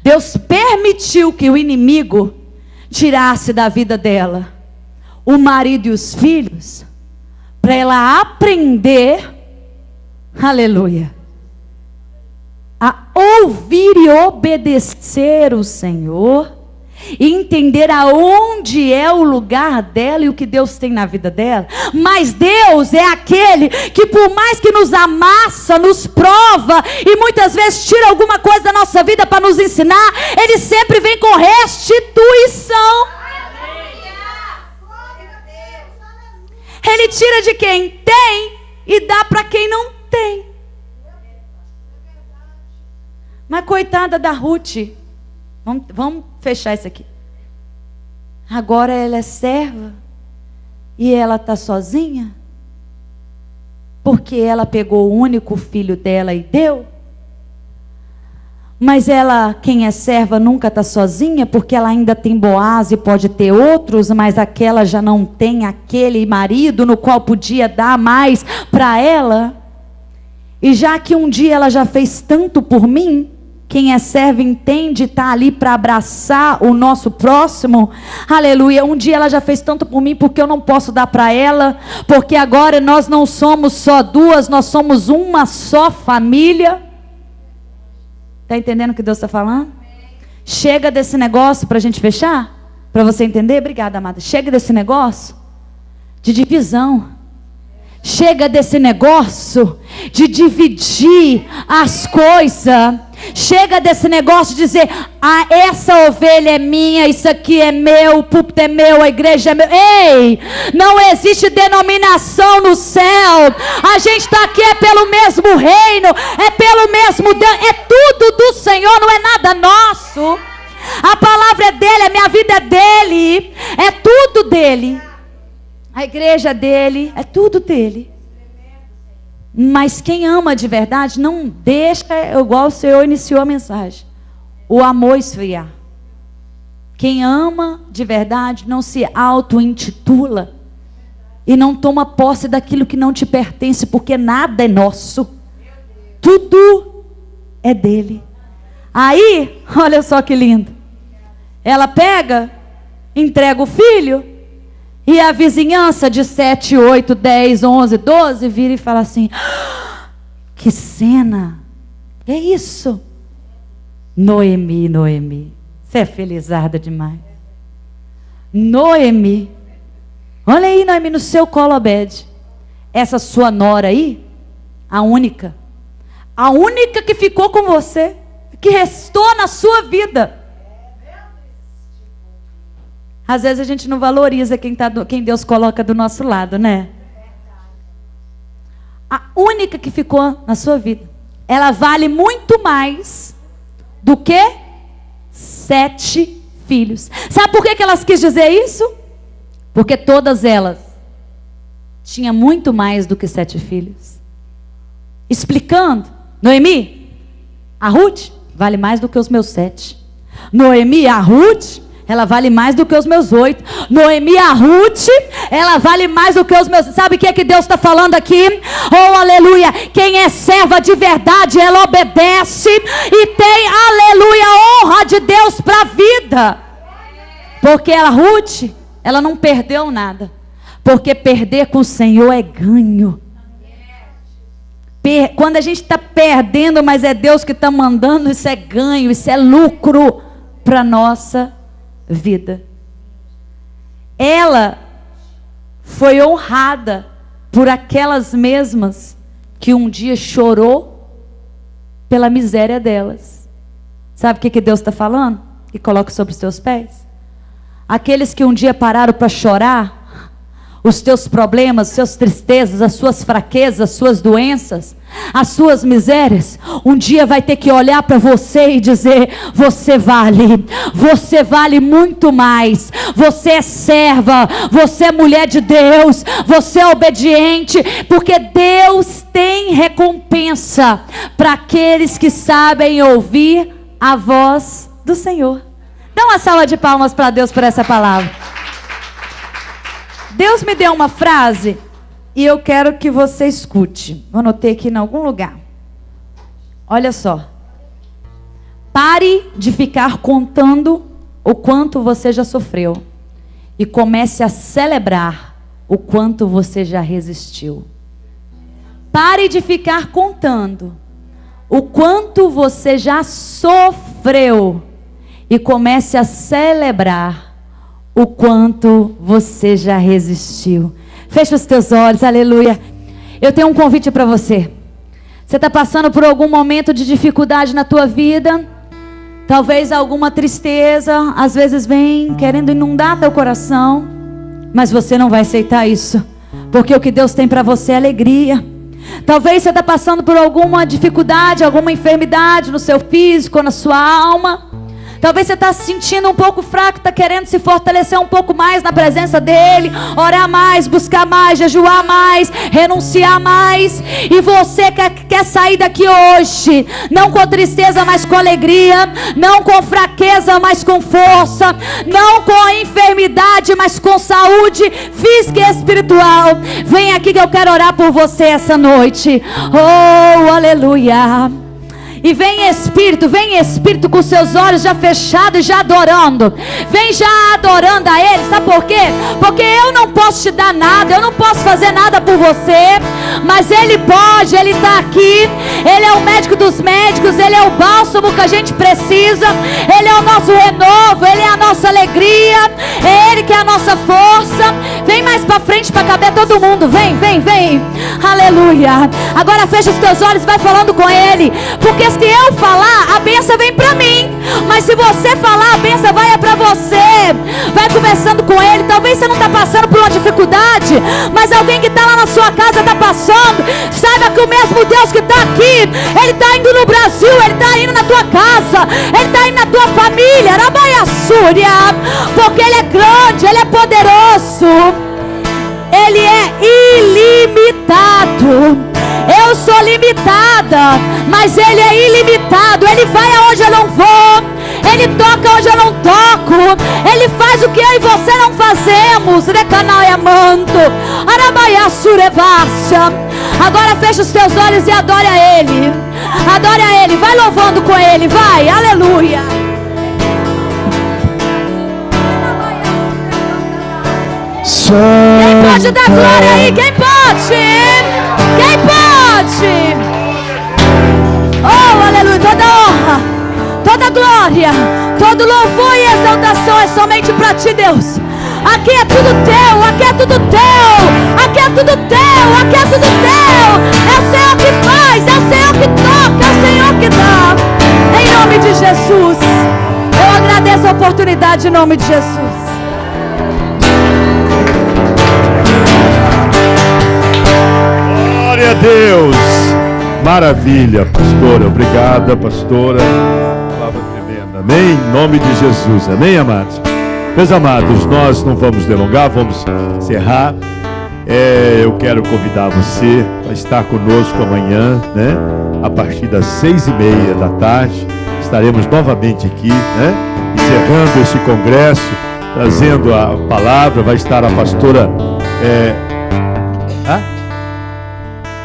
Deus permitiu que o inimigo tirasse da vida dela o marido e os filhos, para ela aprender, aleluia, a ouvir e obedecer o Senhor, e entender aonde é o lugar dela e o que Deus tem na vida dela. Mas Deus é aquele que, por mais que nos amassa, nos prova e muitas vezes tira alguma coisa da nossa vida para nos ensinar, Ele sempre vem com restituição. Ele tira de quem tem e dá para quem não tem. Mas coitada da Ruth, vamos fechar isso aqui. Agora ela é serva e ela está sozinha, porque ela pegou o único filho dela e deu. Mas ela, quem é serva, nunca está sozinha, porque ela ainda tem Boaz e pode ter outros, mas aquela já não tem aquele marido no qual podia dar mais para ela. E já que um dia ela já fez tanto por mim, quem é servo entende, está ali para abraçar o nosso próximo. Aleluia. Um dia ela já fez tanto por mim, porque eu não posso dar para ela, porque agora nós não somos só duas, nós somos uma só família. Está entendendo o que Deus está falando? Chega desse negócio, para a gente fechar, para você entender. Obrigada, amada. Chega desse negócio de divisão. Chega desse negócio de dividir as coisas. Chega desse negócio de dizer: ah, essa ovelha é minha, isso aqui é meu, o púlpito é meu, a igreja é meu. Ei, não existe denominação no céu. A gente está aqui é pelo mesmo reino, é pelo mesmo Deus, é tudo do Senhor, não é nada nosso. A palavra é dele, a minha vida é dele, é tudo dele. A igreja é dele, é tudo dele. Mas quem ama de verdade não deixa, igual o Senhor iniciou a mensagem, o amor esfriar. Quem ama de verdade não se auto-intitula e não toma posse daquilo que não te pertence, porque nada é nosso, tudo é dele. Aí, olha só que lindo, ela pega, entrega o filho, e a vizinhança de 7, 8, 10, 11, 12 vira e fala assim: ah, que cena, que é isso? Noemi, Noemi, você é felizarda demais. Noemi, olha aí, Noemi, no seu colo, Obed. Essa sua nora aí, a única que ficou com você, que restou na sua vida. Às vezes a gente não valoriza quem Deus coloca do nosso lado, né? A única que ficou na sua vida, ela vale muito mais do que 7 filhos. Sabe por que elas quis dizer isso? Porque todas elas tinham muito mais do que 7 filhos. Explicando: Noemi, a Ruth vale mais do que os meus 7. Noemi, a Ruth, ela vale mais do que os meus 8. Noemi, a Ruth, ela vale mais do que os meus... Sabe o que é que Deus está falando aqui? Oh, aleluia. Quem é serva de verdade, ela obedece e tem, aleluia, honra de Deus para a vida. Porque a Ruth, ela não perdeu nada. Porque perder com o Senhor é ganho. quando a gente está perdendo, mas é Deus que está mandando, isso é ganho, isso é lucro para a nossa vida. Ela foi honrada por aquelas mesmas que um dia chorou pela miséria delas. Sabe o que Deus está falando? E coloca sobre os teus pés. Aqueles que um dia pararam para chorar os teus problemas, as suas tristezas, as suas fraquezas, as suas doenças, as suas misérias, um dia vai ter que olhar para você e dizer: você vale muito mais, você é serva, você é mulher de Deus, você é obediente, porque Deus tem recompensa para aqueles que sabem ouvir a voz do Senhor. Dá uma salva de palmas para Deus por essa palavra. Deus me deu uma frase e eu quero que você escute. Eu anotei aqui em algum lugar. Olha só. Pare de ficar contando o quanto você já sofreu e comece a celebrar o quanto você já resistiu. Pare de ficar contando o quanto você já sofreu e comece a celebrar o quanto você já resistiu. Fecha os teus olhos, aleluia. Eu tenho um convite para você. Você está passando por algum momento de dificuldade na tua vida? Talvez alguma tristeza, às vezes vem querendo inundar teu coração. Mas você não vai aceitar isso, porque o que Deus tem para você é alegria. Talvez você está passando por alguma dificuldade, alguma enfermidade no seu físico, na sua alma. Talvez você está se sentindo um pouco fraco, está querendo se fortalecer um pouco mais na presença dEle, orar mais, buscar mais, jejuar mais, renunciar mais. E você quer sair daqui hoje, não com tristeza, mas com alegria, não com fraqueza, mas com força, não com enfermidade, mas com saúde física e espiritual. Vem aqui que eu quero orar por você essa noite. Oh, aleluia. E vem Espírito com seus olhos já fechados e já adorando. Vem já adorando a Ele. Sabe por quê? Porque eu não posso te dar nada, eu não posso fazer nada por você, mas Ele pode, Ele está aqui. Ele é o médico dos médicos, Ele é o bálsamo que a gente precisa, Ele é o nosso renovo, Ele é a nossa alegria, é Ele que é a nossa força. Vem mais para frente para caber todo mundo. Vem. Aleluia. Agora fecha os teus olhos e vai falando com Ele, porque se eu falar, a bênção vem para mim, mas se você falar, a bênção vai para você. Vai conversando com Ele. Talvez você não está passando por uma dificuldade, mas alguém que está lá na sua casa está passando. Saiba que o mesmo Deus que está aqui, Ele está indo no Brasil, Ele está indo na tua casa, Ele está indo na tua família, porque Ele é grande, Ele é poderoso, Ele é ilimitado. Eu sou limitada, mas Ele é ilimitado. Ele vai aonde eu não vou, Ele toca onde eu não toco, Ele faz o que eu e você não fazemos. Agora fecha os teus olhos e adore a Ele. Adore a Ele, vai louvando com Ele, vai, aleluia. Quem pode dar glória aí? Quem pode? Quem pode? Oh, aleluia. Toda honra, toda glória, todo louvor e exaltação é somente para ti, Deus. Aqui é tudo teu, aqui é tudo teu, aqui é tudo teu, aqui é tudo teu. É o Senhor que faz, é o Senhor que toca, é o Senhor que dá. Em nome de Jesus, eu agradeço a oportunidade em nome de Jesus. Glória a Deus. Maravilha, pastora. Obrigada, pastora. Palavra tremenda. Amém? Em nome de Jesus. Amém, amados? Meus amados, nós não vamos delongar, vamos encerrar. Eu quero convidar você a estar conosco amanhã, né? A partir das 6:30 da tarde. Estaremos novamente aqui, né? Encerrando esse congresso, trazendo a palavra. Vai estar a pastora...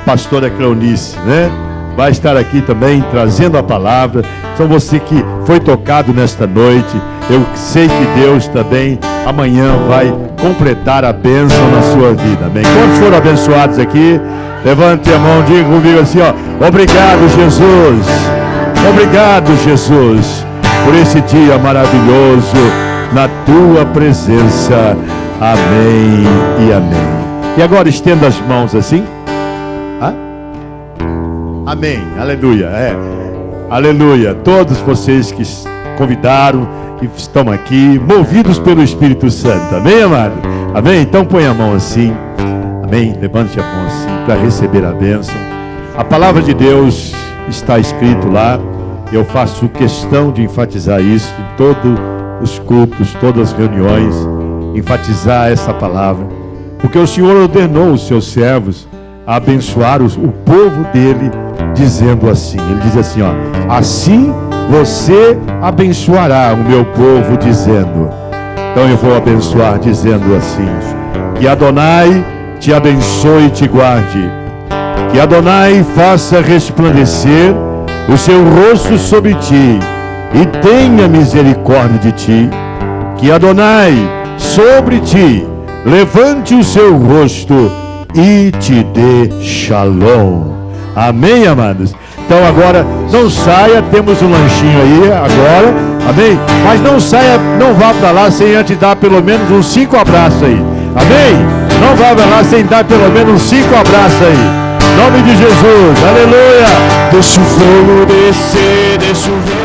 Pastora Cleonice, né? Vai estar aqui também trazendo a palavra. Então você que foi tocado nesta noite, eu sei que Deus também amanhã vai completar a bênção na sua vida. Amém? Quantos foram abençoados aqui? Levante a mão, diga comigo assim, ó: obrigado, Jesus. Obrigado, Jesus, por esse dia maravilhoso na tua presença. Amém e amém. E agora estenda as mãos assim. Amém, aleluia. Aleluia. Todos vocês que convidaram, que estão aqui, movidos pelo Espírito Santo. Amém, amado? Amém? Então põe a mão assim. Amém? Levante a mão assim para receber a bênção. A palavra de Deus está escrito lá. Eu faço questão de enfatizar isso em todos os cultos, todas as reuniões, enfatizar essa palavra, porque o Senhor ordenou os seus servos a abençoar o povo dele, dizendo assim, ele diz assim, ó: assim você abençoará o meu povo, dizendo. Então eu vou abençoar dizendo assim: que Adonai te abençoe e te guarde, que Adonai faça resplandecer o seu rosto sobre ti e tenha misericórdia de ti, que Adonai sobre ti levante o seu rosto e te dê shalom. Amém, amados? Então agora não saia, temos um lanchinho aí agora, amém? Mas não saia, não vá para lá sem antes dar pelo menos uns 5 abraços aí, amém? Não vá para lá sem dar pelo menos uns 5 abraços aí. Em nome de Jesus, aleluia. Deixa o fogo descer, deixa o vento